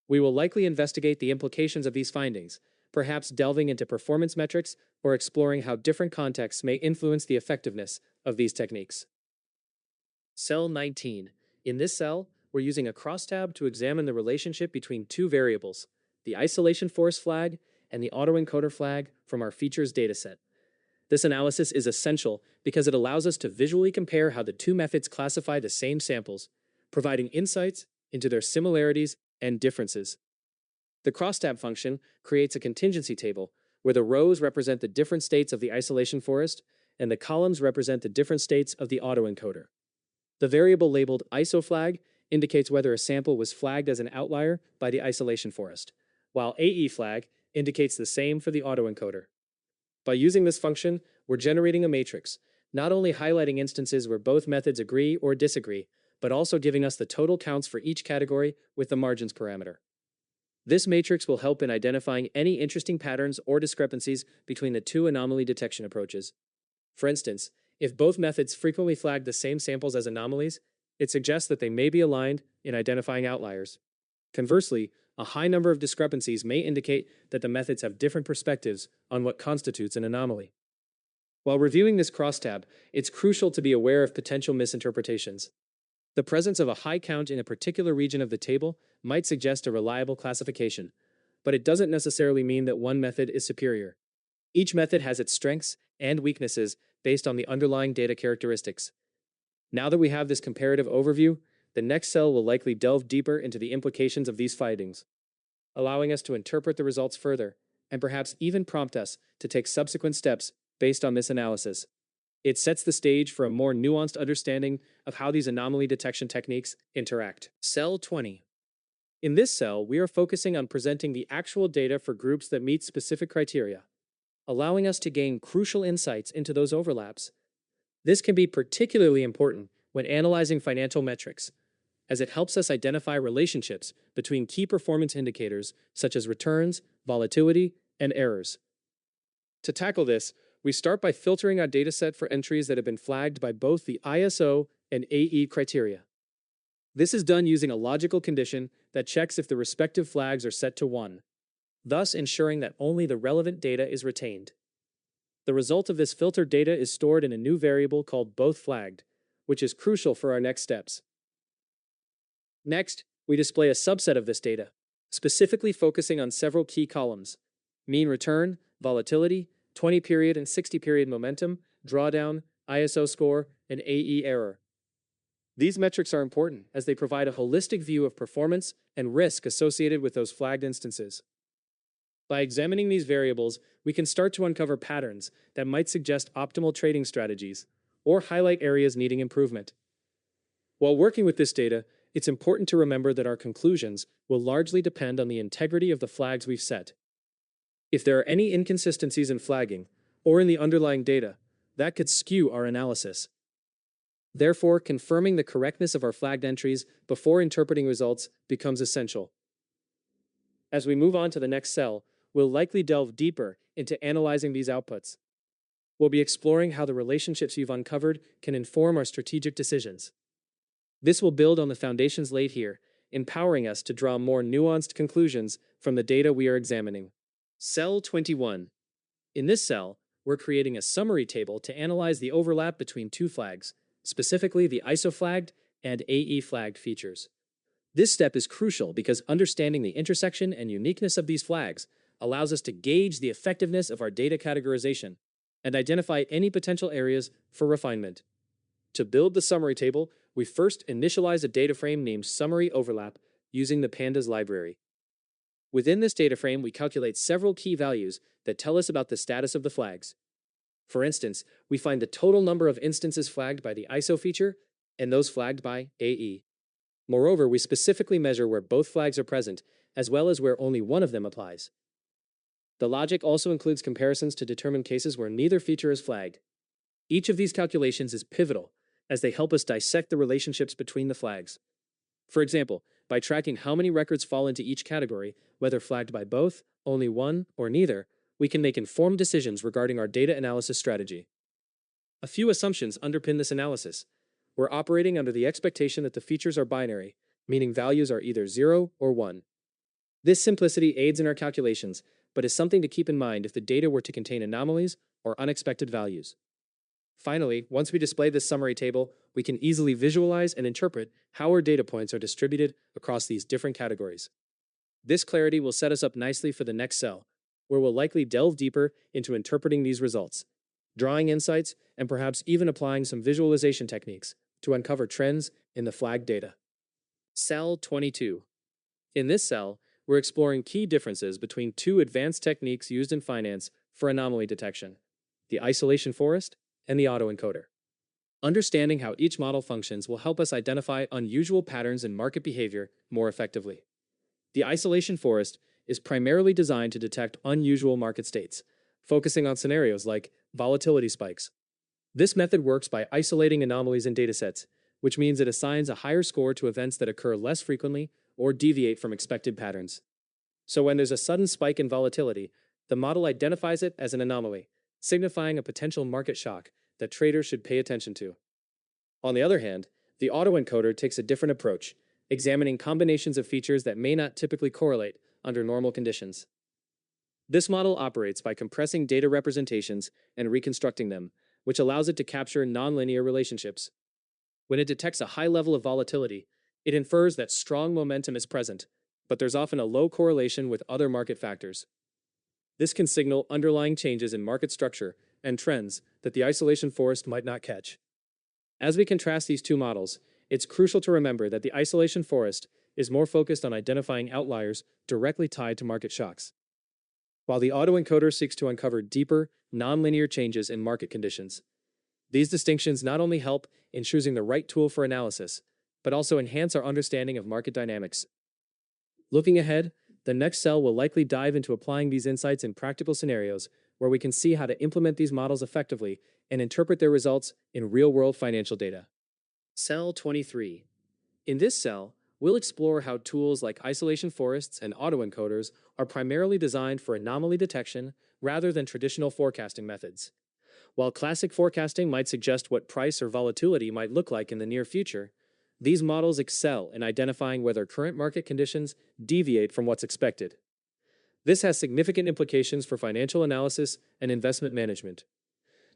We will likely investigate the implications of these findings, perhaps delving into performance metrics or exploring how different contexts may influence the effectiveness of these techniques. Cell 19. In this cell, we're using a crosstab to examine the relationship between two variables, the isolation forest flag and the autoencoder flag from our features dataset. This analysis is essential because it allows us to visually compare how the two methods classify the same samples, providing insights into their similarities and differences. The crosstab function creates a contingency table where the rows represent the different states of the isolation forest and the columns represent the different states of the autoencoder. The variable labeled ISO flag indicates whether a sample was flagged as an outlier by the isolation forest, while AE flag indicates the same for the autoencoder. By using this function, we're generating a matrix, not only highlighting instances where both methods agree or disagree, but also giving us the total counts for each category with the margins parameter. This matrix will help in identifying any interesting patterns or discrepancies between the two anomaly detection approaches. For instance, if both methods frequently flag the same samples as anomalies, it suggests that they may be aligned in identifying outliers. Conversely, a high number of discrepancies may indicate that the methods have different perspectives on what constitutes an anomaly. While reviewing this crosstab, it's crucial to be aware of potential misinterpretations. The presence of a high count in a particular region of the table might suggest a reliable classification, but it doesn't necessarily mean that one method is superior. Each method has its strengths and weaknesses based on the underlying data characteristics. Now that we have this comparative overview, the next cell will likely delve deeper into the implications of these findings, allowing us to interpret the results further and perhaps even prompt us to take subsequent steps based on this analysis. It sets the stage for a more nuanced understanding of how these anomaly detection techniques interact. Cell 20. In this cell, we are focusing on presenting the actual data for groups that meet specific criteria, allowing us to gain crucial insights into those overlaps. This can be particularly important when analyzing financial metrics, as it helps us identify relationships between key performance indicators such as returns, volatility, and errors. To tackle this, we start by filtering our dataset for entries that have been flagged by both the ISO and AE criteria. This is done using a logical condition that checks if the respective flags are set to 1, thus ensuring that only the relevant data is retained. The result of this filtered data is stored in a new variable called bothFlagged, which is crucial for our next steps. Next, we display a subset of this data, specifically focusing on several key columns: mean return, volatility, 20-period and 60-period momentum, drawdown, ISO score, and AE error. These metrics are important as they provide a holistic view of performance and risk associated with those flagged instances. By examining these variables, we can start to uncover patterns that might suggest optimal trading strategies or highlight areas needing improvement. While working with this data, it's important to remember that our conclusions will largely depend on the integrity of the flags we've set. If there are any inconsistencies in flagging or in the underlying data, that could skew our analysis. Therefore, confirming the correctness of our flagged entries before interpreting results becomes essential. As we move on to the next cell, we'll likely delve deeper into analyzing these outputs. We'll be exploring how the relationships you've uncovered can inform our strategic decisions. This will build on the foundations laid here, empowering us to draw more nuanced conclusions from the data we are examining. Cell 21. In this cell, we're creating a summary table to analyze the overlap between two flags, specifically the ISO-flagged and AE-flagged features. This step is crucial because understanding the intersection and uniqueness of these flags allows us to gauge the effectiveness of our data categorization and identify any potential areas for refinement. To build the summary table, we first initialize a data frame named Summary Overlap using the Pandas library. Within this data frame, we calculate several key values that tell us about the status of the flags. For instance, we find the total number of instances flagged by the ISO feature and those flagged by AE. Moreover, we specifically measure where both flags are present, as well as where only one of them applies. The logic also includes comparisons to determine cases where neither feature is flagged. Each of these calculations is pivotal, as they help us dissect the relationships between the flags. For example, by tracking how many records fall into each category, whether flagged by both, only one, or neither, we can make informed decisions regarding our data analysis strategy. A few assumptions underpin this analysis. We're operating under the expectation that the features are binary, meaning values are either 0 or 1. This simplicity aids in our calculations, but is something to keep in mind if the data were to contain anomalies or unexpected values. Finally, once we display this summary table, we can easily visualize and interpret how our data points are distributed across these different categories. This clarity will set us up nicely for the next cell, where we'll likely delve deeper into interpreting these results, drawing insights, and perhaps even applying some visualization techniques to uncover trends in the flagged data. Cell 22. In this cell, we're exploring key differences between two advanced techniques used in finance for anomaly detection: the Isolation Forest and the Autoencoder. Understanding how each model functions will help us identify unusual patterns in market behavior more effectively. The Isolation Forest is primarily designed to detect unusual market states, focusing on scenarios like volatility spikes. This method works by isolating anomalies in datasets, which means it assigns a higher score to events that occur less frequently or deviate from expected patterns. So when there's a sudden spike in volatility, the model identifies it as an anomaly, signifying a potential market shock that traders should pay attention to. On the other hand, the autoencoder takes a different approach, examining combinations of features that may not typically correlate under normal conditions. This model operates by compressing data representations and reconstructing them, which allows it to capture nonlinear relationships. When it detects a high level of volatility, it infers that strong momentum is present, but there's often a low correlation with other market factors. This can signal underlying changes in market structure and trends that the Isolation Forest might not catch. As we contrast these two models, it's crucial to remember that the Isolation Forest is more focused on identifying outliers directly tied to market shocks. while the autoencoder seeks to uncover deeper, nonlinear changes in market conditions. These distinctions not only help in choosing the right tool for analysis, but also enhance our understanding of market dynamics. Looking ahead, the next cell will likely dive into applying these insights in practical scenarios where we can see how to implement these models effectively and interpret their results in real-world financial data. Cell 23. In this cell, we'll explore how tools like isolation forests and autoencoders are primarily designed for anomaly detection rather than traditional forecasting methods. While classic forecasting might suggest what price or volatility might look like in the near future, these models excel in identifying whether current market conditions deviate from what's expected. This has significant implications for financial analysis and investment management.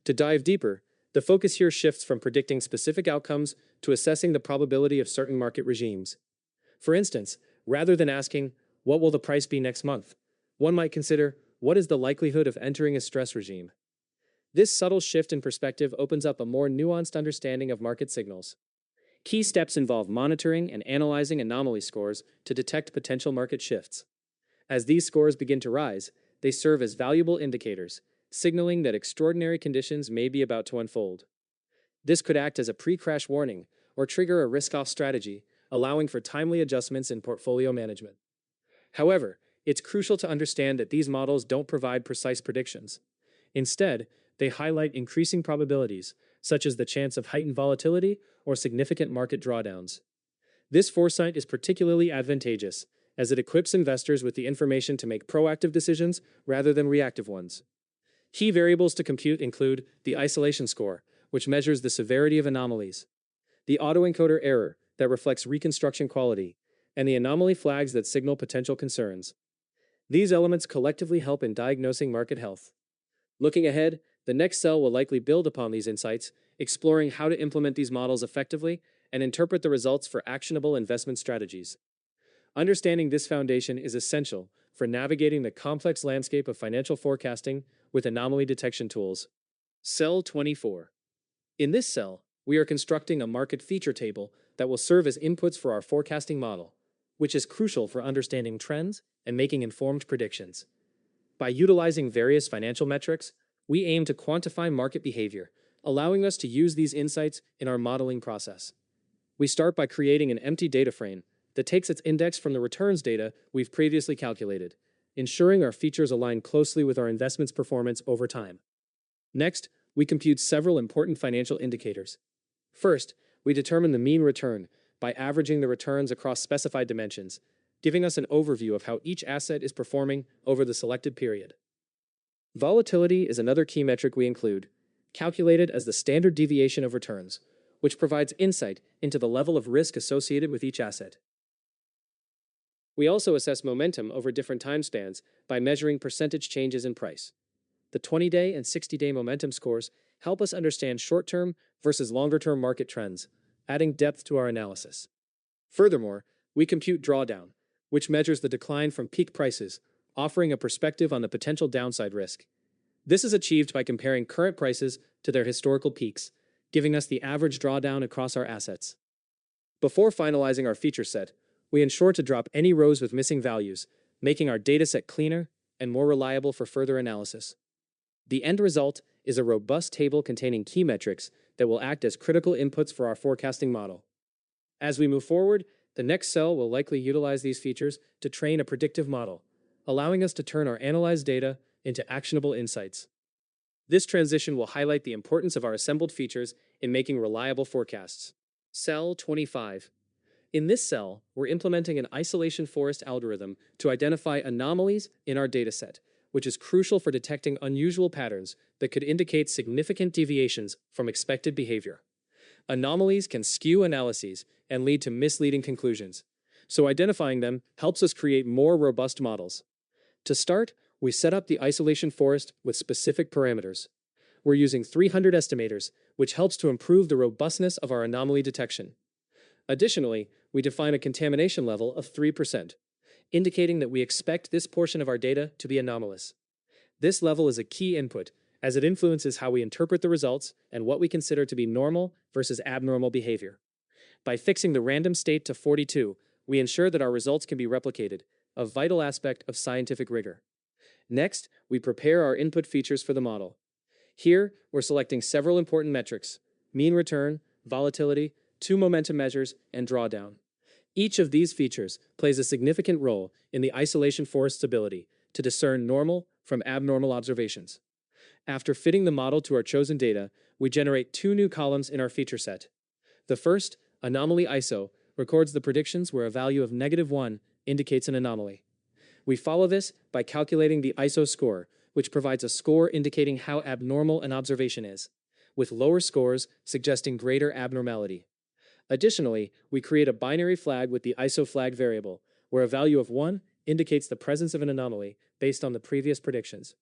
To dive deeper, the focus here shifts from predicting specific outcomes to assessing the probability of certain market regimes. For instance, rather than asking, "What will the price be next month?" one might consider, "What is the likelihood of entering a stress regime?" This subtle shift in perspective opens up a more nuanced understanding of market signals. Key steps involve monitoring and analyzing anomaly scores to detect potential market shifts. As these scores begin to rise, they serve as valuable indicators, signaling that extraordinary conditions may be about to unfold. This could act as a pre-crash warning or trigger a risk-off strategy, allowing for timely adjustments in portfolio management. However, it's crucial to understand that these models don't provide precise predictions. Instead, they highlight increasing probabilities, such as the chance of heightened volatility or significant market drawdowns. This foresight is particularly advantageous, as it equips investors with the information to make proactive decisions rather than reactive ones. Key variables to compute include the isolation score, which measures the severity of anomalies, the autoencoder error that reflects reconstruction quality, and the anomaly flags that signal potential concerns. These elements collectively help in diagnosing market health. Looking ahead, the next cell will likely build upon these insights, exploring how to implement these models effectively and interpret the results for actionable investment strategies. Understanding this foundation is essential for navigating the complex landscape of financial forecasting with anomaly detection tools. Cell 24. In this cell, we are constructing a market feature table that will serve as inputs for our forecasting model, which is crucial for understanding trends and making informed predictions. By utilizing various financial metrics, we aim to quantify market behavior, allowing us to use these insights in our modeling process. We start by creating an empty data frame that takes its index from the returns data we've previously calculated, ensuring our features align closely with our investment's performance over time. Next, we compute several important financial indicators. First, we determine the mean return by averaging the returns across specified dimensions, giving us an overview of how each asset is performing over the selected period. Volatility is another key metric we include, calculated as the standard deviation of returns, which provides insight into the level of risk associated with each asset. We also assess momentum over different time spans by measuring percentage changes in price. The 20-day and 60-day momentum scores help us understand short-term versus longer-term market trends, adding depth to our analysis. Furthermore, we compute drawdown, which measures the decline from peak prices, offering a perspective on the potential downside risk. This is achieved by comparing current prices to their historical peaks, giving us the average drawdown across our assets. Before finalizing our feature set, we ensure to drop any rows with missing values, making our dataset cleaner and more reliable for further analysis. The end result is a robust table containing key metrics that will act as critical inputs for our forecasting model. As we move forward, the next cell will likely utilize these features to train a predictive model, allowing us to turn our analyzed data into actionable insights. This transition will highlight the importance of our assembled features in making reliable forecasts. Cell 25. In this cell, we're implementing an isolation forest algorithm to identify anomalies in our dataset, which is crucial for detecting unusual patterns that could indicate significant deviations from expected behavior. Anomalies can skew analyses and lead to misleading conclusions, so identifying them helps us create more robust models. To start, we set up the isolation forest with specific parameters. We're using 300 estimators, which helps to improve the robustness of our anomaly detection. Additionally, we define a contamination level of 3%, indicating that we expect this portion of our data to be anomalous. This level is a key input, as it influences how we interpret the results and what we consider to be normal versus abnormal behavior. By fixing the random state to 42, we ensure that our results can be replicated, a vital aspect of scientific rigor. Next, we prepare our input features for the model. Here, we're selecting several important metrics: mean return, volatility, two momentum measures, and drawdown. Each of these features plays a significant role in the isolation forest's ability to discern normal from abnormal observations. After fitting the model to our chosen data, we generate two new columns in our feature set. The first, anomaly ISO, records the predictions where a value of -1 indicates an anomaly. We follow this by calculating the ISO score, which provides a score indicating how abnormal an observation is, with lower scores suggesting greater abnormality. Additionally, we create a binary flag with the ISO flag variable, where a value of 1 indicates the presence of an anomaly based on the previous predictions.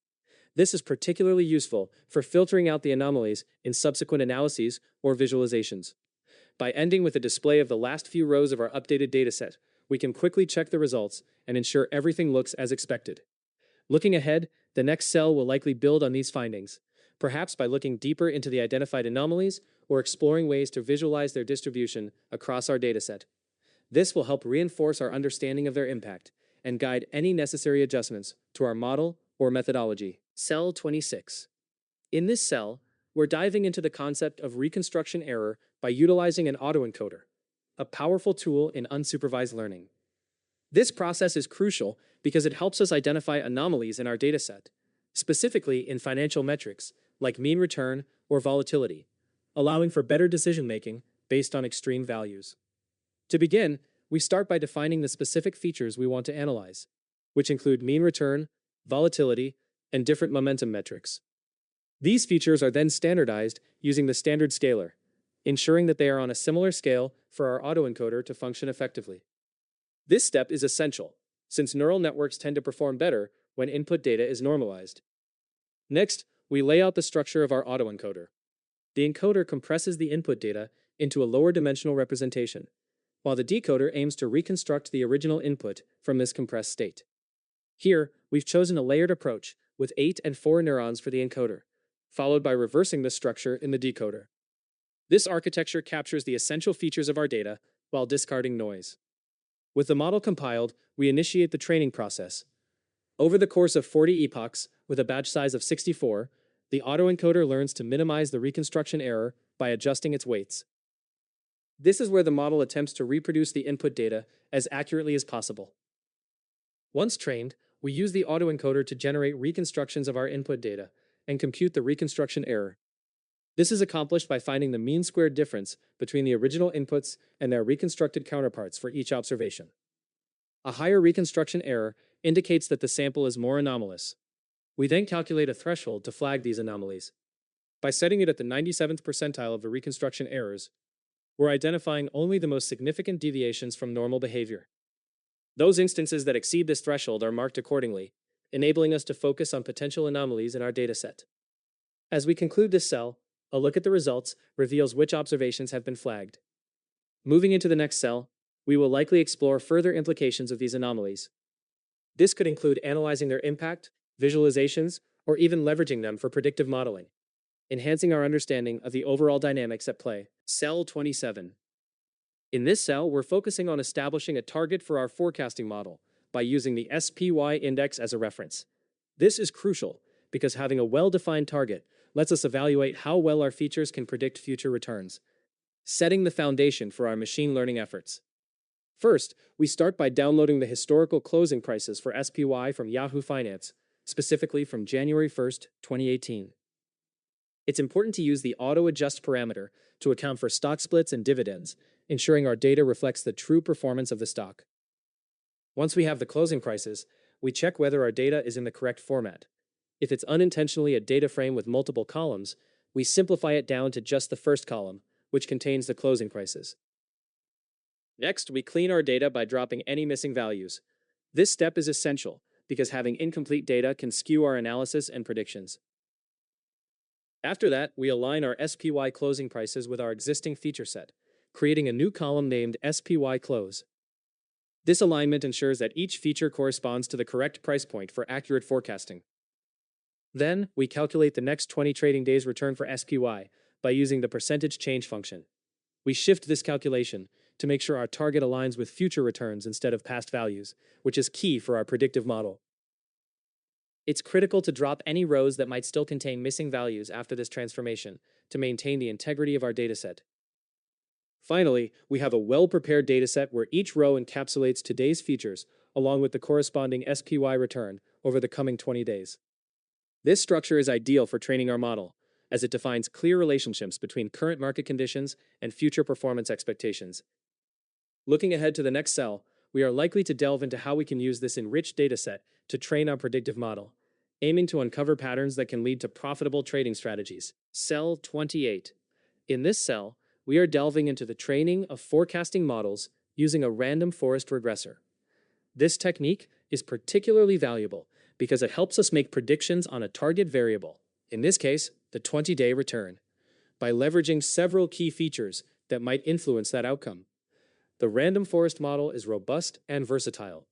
This is particularly useful for filtering out the anomalies in subsequent analyses or visualizations. By ending with a display of the last few rows of our updated dataset, we can quickly check the results and ensure everything looks as expected. Looking ahead, the next cell will likely build on these findings, perhaps by looking deeper into the identified anomalies or exploring ways to visualize their distribution across our dataset. This will help reinforce our understanding of their impact and guide any necessary adjustments to our model or methodology. Cell 26. In this cell, we're diving into the concept of reconstruction error by utilizing an autoencoder, a powerful tool in unsupervised learning. This process is crucial because it helps us identify anomalies in our dataset, specifically in financial metrics like mean return or volatility, allowing for better decision-making based on extreme values. To begin, we start by defining the specific features we want to analyze, which include mean return, volatility, and different momentum metrics. These features are then standardized using the standard scaler, ensuring that they are on a similar scale for our autoencoder to function effectively. This step is essential, since neural networks tend to perform better when input data is normalized. Next, we lay out the structure of our autoencoder. The encoder compresses the input data into a lower dimensional representation, while the decoder aims to reconstruct the original input from this compressed state. Here, we've chosen a layered approach with 8 and 4 neurons for the encoder, followed by reversing this structure in the decoder. This architecture captures the essential features of our data while discarding noise. With the model compiled, we initiate the training process. Over the course of 40 epochs, with a batch size of 64, the autoencoder learns to minimize the reconstruction error by adjusting its weights. This is where the model attempts to reproduce the input data as accurately as possible. Once trained, we use the autoencoder to generate reconstructions of our input data and compute the reconstruction error. This is accomplished by finding the mean squared difference between the original inputs and their reconstructed counterparts for each observation. A higher reconstruction error indicates that the sample is more anomalous. We then calculate a threshold to flag these anomalies. By setting it at the 97th percentile of the reconstruction errors, we're identifying only the most significant deviations from normal behavior. Those instances that exceed this threshold are marked accordingly, enabling us to focus on potential anomalies in our dataset. As we conclude this cell, a look at the results reveals which observations have been flagged. Moving into the next cell, we will likely explore further implications of these anomalies. This could include analyzing their impact, visualizations, or even leveraging them for predictive modeling, enhancing our understanding of the overall dynamics at play. Cell 27. In this cell, we're focusing on establishing a target for our forecasting model by using the SPY index as a reference. This is crucial because having a well-defined target lets us evaluate how well our features can predict future returns, setting the foundation for our machine learning efforts. First, we start by downloading the historical closing prices for SPY from Yahoo Finance, specifically from January 1st, 2018. It's important to use the auto-adjust parameter to account for stock splits and dividends, ensuring our data reflects the true performance of the stock. Once we have the closing prices, we check whether our data is in the correct format. If it's unintentionally a data frame with multiple columns, we simplify it down to just the first column, which contains the closing prices. Next, we clean our data by dropping any missing values. This step is essential because having incomplete data can skew our analysis and predictions. After that, we align our SPY closing prices with our existing feature set, creating a new column named SPY Close. This alignment ensures that each feature corresponds to the correct price point for accurate forecasting. Then, we calculate the next 20 trading days return for SPY by using the percentage change function. We shift this calculation to make sure our target aligns with future returns instead of past values, which is key for our predictive model. It's critical to drop any rows that might still contain missing values after this transformation to maintain the integrity of our dataset. Finally, we have a well-prepared dataset where each row encapsulates today's features, along with the corresponding SPY return over the coming 20 days. This structure is ideal for training our model, as it defines clear relationships between current market conditions and future performance expectations. Looking ahead to the next cell, we are likely to delve into how we can use this enriched dataset to train our predictive model, aiming to uncover patterns that can lead to profitable trading strategies. Cell 28. In this cell, we are delving into the training of forecasting models using a random forest regressor. This technique is particularly valuable because it helps us make predictions on a target variable, in this case, the 20-day return, by leveraging several key features that might influence that outcome. The random forest model is robust and versatile,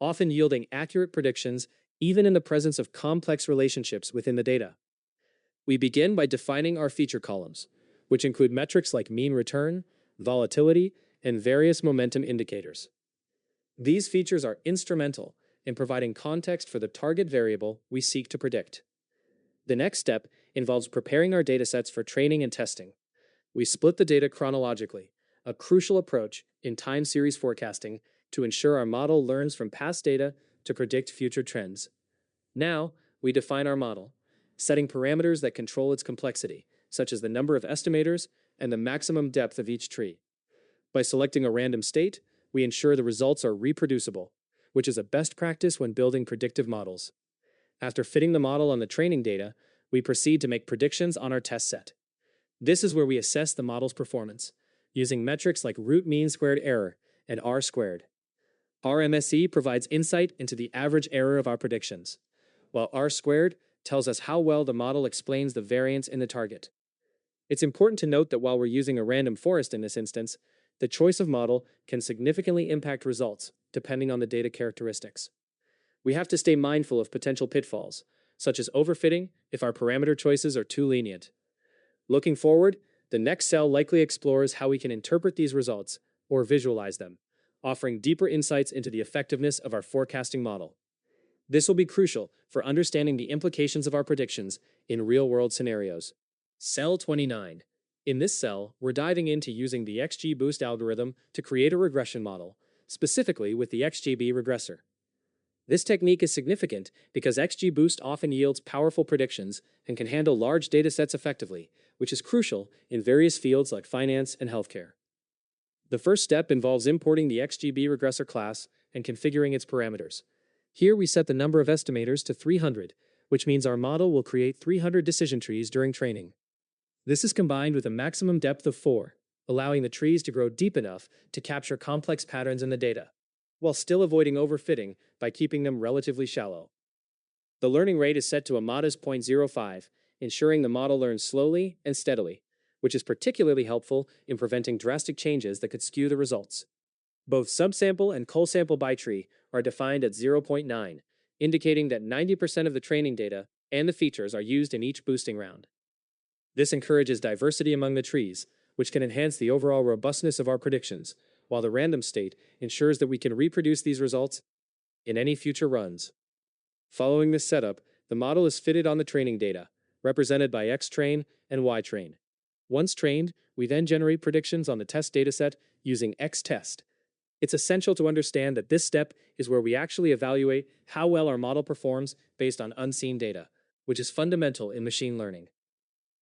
often yielding accurate predictions even in the presence of complex relationships within the data. We begin by defining our feature columns, which include metrics like mean return, volatility, and various momentum indicators. These features are instrumental in providing context for the target variable we seek to predict. The next step involves preparing our datasets for training and testing. We split the data chronologically, a crucial approach in time series forecasting to ensure our model learns from past data to predict future trends. Now, we define our model, setting parameters that control its complexity, such as the number of estimators and the maximum depth of each tree. By selecting a random state, we ensure the results are reproducible, which is a best practice when building predictive models. After fitting the model on the training data, we proceed to make predictions on our test set. This is where we assess the model's performance, using metrics like root mean squared error and R squared. RMSE provides insight into the average error of our predictions, while R squared tells us how well the model explains the variance in the target. It's important to note that while we're using a random forest in this instance, the choice of model can significantly impact results depending on the data characteristics. We have to stay mindful of potential pitfalls, such as overfitting if our parameter choices are too lenient. Looking forward, the next cell likely explores how we can interpret these results or visualize them, offering deeper insights into the effectiveness of our forecasting model. This will be crucial for understanding the implications of our predictions in real-world scenarios. Cell 29. In this cell, we're diving into using the XGBoost algorithm to create a regression model, specifically with the XGB regressor. This technique is significant because XGBoost often yields powerful predictions and can handle large datasets effectively, which is crucial in various fields like finance and healthcare. The first step involves importing the XGB regressor class and configuring its parameters. Here we set the number of estimators to 300, which means our model will create 300 decision trees during training. This is combined with a maximum depth of 4, allowing the trees to grow deep enough to capture complex patterns in the data, while still avoiding overfitting by keeping them relatively shallow. The learning rate is set to a modest 0.05, ensuring the model learns slowly and steadily, which is particularly helpful in preventing drastic changes that could skew the results. Both subsample and cull sample by tree are defined at 0.9, indicating that 90% of the training data and the features are used in each boosting round. This encourages diversity among the trees, which can enhance the overall robustness of our predictions, while the random state ensures that we can reproduce these results in any future runs. Following this setup, the model is fitted on the training data, represented by Xtrain and Ytrain. Once trained, we then generate predictions on the test dataset using Xtest. It's essential to understand that this step is where we actually evaluate how well our model performs based on unseen data, which is fundamental in machine learning.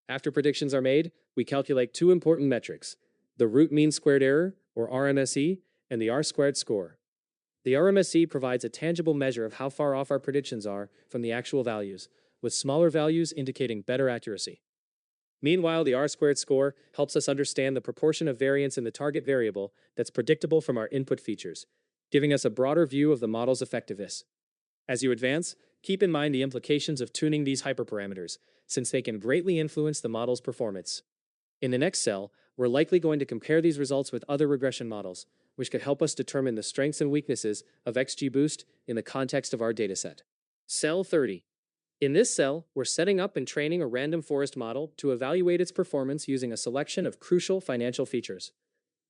After predictions are made, we calculate two important metrics: the root mean squared error, or RMSE, and the R squared score. The RMSE provides a tangible measure of how far off our predictions are from the actual values, with smaller values indicating better accuracy. Meanwhile, the R squared score helps us understand the proportion of variance in the target variable that's predictable from our input features, giving us a broader view of the model's effectiveness. As you advance, keep in mind the implications of tuning these hyperparameters, since they can greatly influence the model's performance. In the next cell, we're likely going to compare these results with other regression models, which could help us determine the strengths and weaknesses of XGBoost in the context of our dataset. Cell 30. In this cell, we're setting up and training a random forest model to evaluate its performance using a selection of crucial financial features.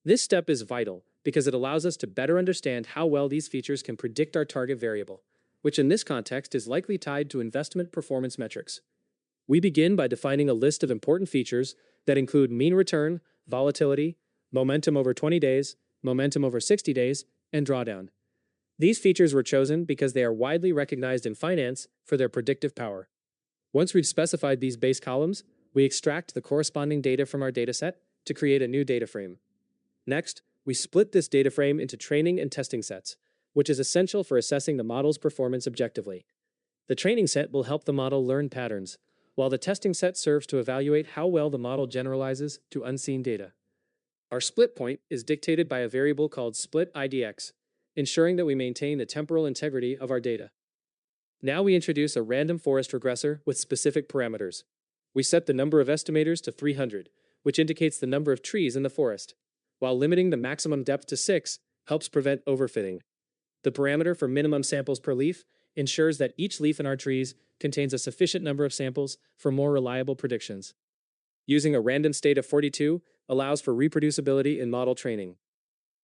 This step is vital because it allows us to better understand how well these features can predict our target variable. which in this context is likely tied to investment performance metrics. We begin by defining a list of important features that include mean return, volatility, momentum over 20 days, momentum over 60 days, and drawdown. These features were chosen because they are widely recognized in finance for their predictive power. Once we've specified these base columns, we extract the corresponding data from our dataset to create a new data frame. Next, we split this data frame into training and testing sets, which is essential for assessing the model's performance objectively. The training set will help the model learn patterns, while the testing set serves to evaluate how well the model generalizes to unseen data. Our split point is dictated by a variable called split IDX, ensuring that we maintain the temporal integrity of our data. Now we introduce a random forest regressor with specific parameters. We set the number of estimators to 300, which indicates the number of trees in the forest, while limiting the maximum depth to 6 helps prevent overfitting. The parameter for minimum samples per leaf ensures that each leaf in our trees contains a sufficient number of samples for more reliable predictions. Using a random state of 42 allows for reproducibility in model training.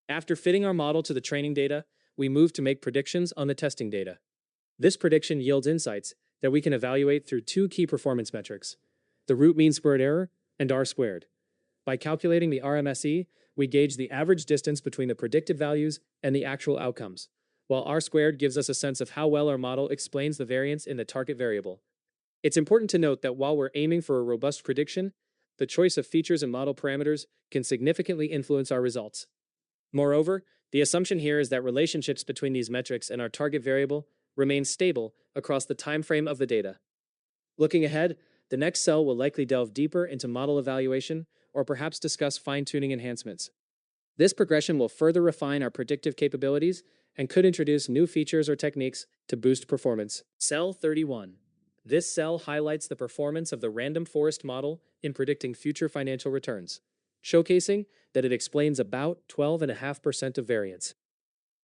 After fitting our model to the training data, we move to make predictions on the testing data. This prediction yields insights that we can evaluate through two key performance metrics, the root mean squared error and R squared. By calculating the RMSE, we gauge the average distance between the predicted values and the actual outcomes, while R squared gives us a sense of how well our model explains the variance in the target variable. It's important to note that while we're aiming for a robust prediction, the choice of features and model parameters can significantly influence our results. Moreover, the assumption here is that relationships between these metrics and our target variable remain stable across the time frame of the data. Looking ahead, the next cell will likely delve deeper into model evaluation or perhaps discuss fine-tuning enhancements. This progression will further refine our predictive capabilities and could introduce new features or techniques to boost performance. Cell 31. This cell highlights the performance of the random forest model in predicting future financial returns, showcasing that it explains about 12.5% of variance.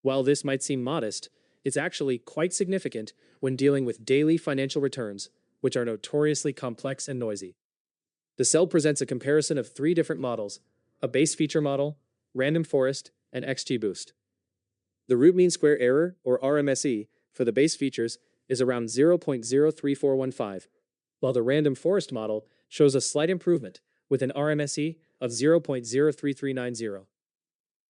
While this might seem modest, it's actually quite significant when dealing with daily financial returns, which are notoriously complex and noisy. The cell presents a comparison of three different models: a base feature model, Random Forest, and XGBoost. The root mean square error, or RMSE, for the base features is around 0.03415, while the Random Forest model shows a slight improvement with an RMSE of 0.03390.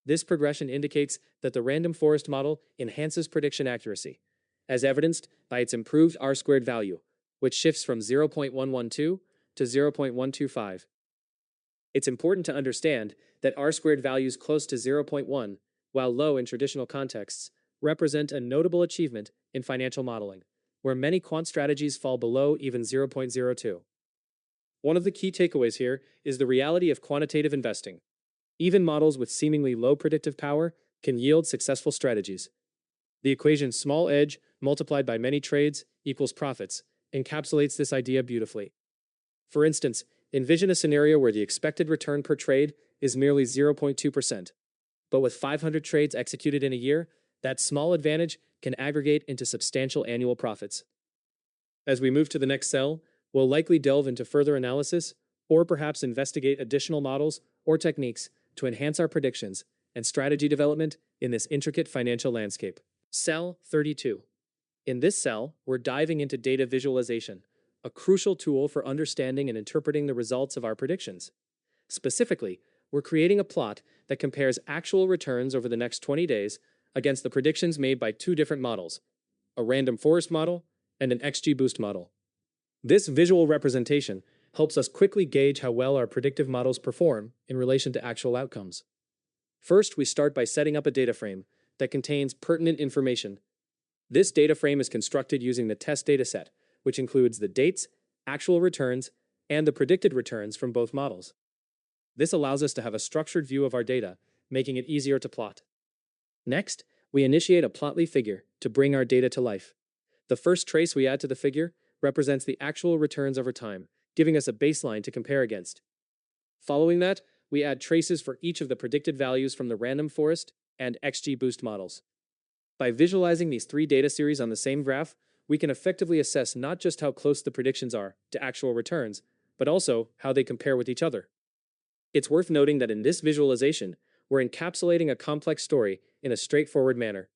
This progression indicates that the Random Forest model enhances prediction accuracy, as evidenced by its improved R-squared value, which shifts from 0.112 to 0.125. It's important to understand that R-squared values close to 0.1, while low in traditional contexts, represent a notable achievement in financial modeling, where many quant strategies fall below even 0.02. One of the key takeaways here is the reality of quantitative investing. Even models with seemingly low predictive power can yield successful strategies. The equation small edge multiplied by many trades equals profits encapsulates this idea beautifully. For instance, envision a scenario where the expected return per trade is merely 0.2%, but with 500 trades executed in a year, that small advantage can aggregate into substantial annual profits. As we move to the next cell, we'll likely delve into further analysis or perhaps investigate additional models or techniques to enhance our predictions and strategy development in this intricate financial landscape. Cell 32. In this cell, we're diving into data visualization, a crucial tool for understanding and interpreting the results of our predictions. Specifically, we're creating a plot that compares actual returns over the next 20 days against the predictions made by two different models, a random forest model and an XGBoost model. This visual representation helps us quickly gauge how well our predictive models perform in relation to actual outcomes. First, we start by setting up a data frame that contains pertinent information. This data frame is constructed using the test dataset, which includes the dates, actual returns, and the predicted returns from both models. This allows us to have a structured view of our data, making it easier to plot. Next, we initiate a plotly figure to bring our data to life. The first trace we add to the figure represents the actual returns over time, giving us a baseline to compare against. Following that, we add traces for each of the predicted values from the Random Forest and XGBoost models. By visualizing these three data series on the same graph, we can effectively assess not just how close the predictions are to actual returns, but also how they compare with each other. It's worth noting that in this visualization, we're encapsulating a complex story in a straightforward manner.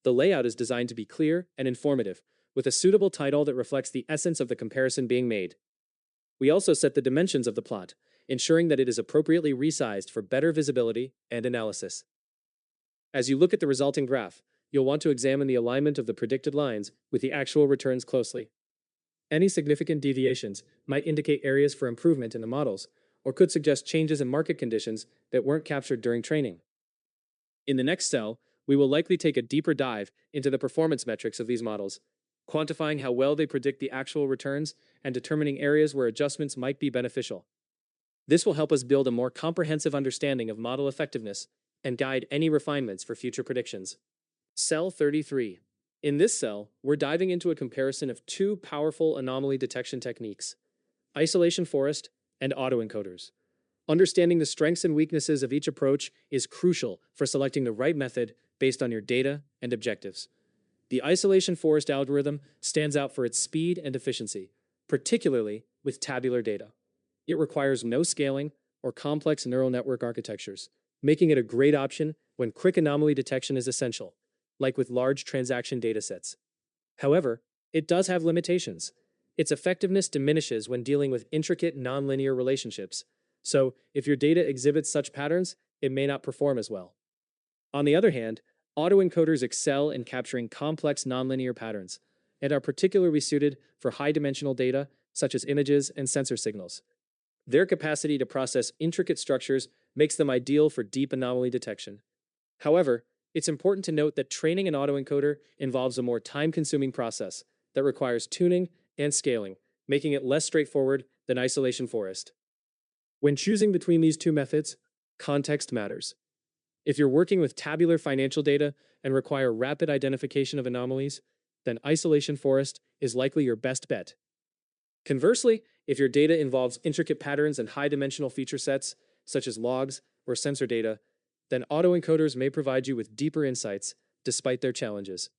The layout is designed to be clear and informative, with a suitable title that reflects the essence of the comparison being made. We also set the dimensions of the plot, ensuring that it is appropriately resized for better visibility and analysis. As you look at the resulting graph, you'll want to examine the alignment of the predicted lines with the actual returns closely. Any significant deviations might indicate areas for improvement in the models, or could suggest changes in market conditions that weren't captured during training. In the next cell, we will likely take a deeper dive into the performance metrics of these models, quantifying how well they predict the actual returns and determining areas where adjustments might be beneficial. This will help us build a more comprehensive understanding of model effectiveness and guide any refinements for future predictions. Cell 33. In this cell, we're diving into a comparison of two powerful anomaly detection techniques, Isolation Forest and Autoencoders. Understanding the strengths and weaknesses of each approach is crucial for selecting the right method based on your data and objectives. The Isolation Forest algorithm stands out for its speed and efficiency, particularly with tabular data. It requires no scaling or complex neural network architectures, making it a great option when quick anomaly detection is essential, like with large transaction datasets. However, it does have limitations. Its effectiveness diminishes when dealing with intricate nonlinear relationships, so if your data exhibits such patterns, it may not perform as well. On the other hand, autoencoders excel in capturing complex nonlinear patterns and are particularly suited for high-dimensional data such as images and sensor signals. Their capacity to process intricate structures makes them ideal for deep anomaly detection. However, it's important to note that training an autoencoder involves a more time-consuming process that requires tuning and scaling, making it less straightforward than Isolation Forest. When choosing between these two methods, context matters. If you're working with tabular financial data and require rapid identification of anomalies, then Isolation Forest is likely your best bet. Conversely, if your data involves intricate patterns and high-dimensional feature sets, such as logs or sensor data, then autoencoders may provide you with deeper insights despite their challenges.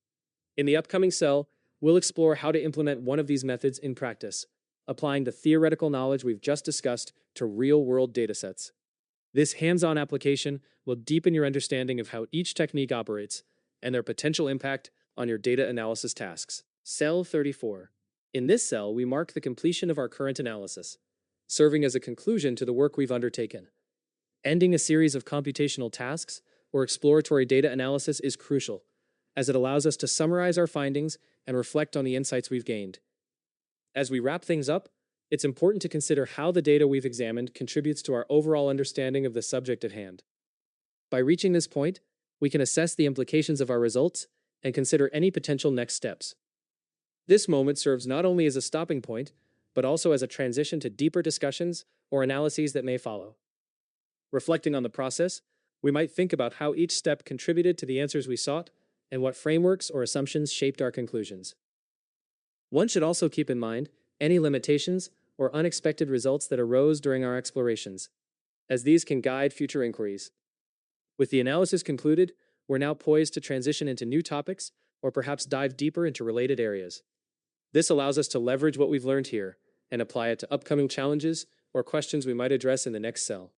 In the upcoming cell, we'll explore how to implement one of these methods in practice, applying the theoretical knowledge we've just discussed to real-world datasets. This hands-on application will deepen your understanding of how each technique operates and their potential impact on your data analysis tasks. Cell 34. In this cell, we mark the completion of our current analysis, serving as a conclusion to the work we've undertaken. Ending a series of computational tasks or exploratory data analysis is crucial, as it allows us to summarize our findings and reflect on the insights we've gained. As we wrap things up, it's important to consider how the data we've examined contributes to our overall understanding of the subject at hand. By reaching this point, we can assess the implications of our results and consider any potential next steps. This moment serves not only as a stopping point, but also as a transition to deeper discussions or analyses that may follow. Reflecting on the process, we might think about how each step contributed to the answers we sought and what frameworks or assumptions shaped our conclusions. One should also keep in mind any limitations or unexpected results that arose during our explorations, as these can guide future inquiries. With the analysis concluded, we're now poised to transition into new topics or perhaps dive deeper into related areas. This allows us to leverage what we've learned here and apply it to upcoming challenges or questions we might address in the next cell.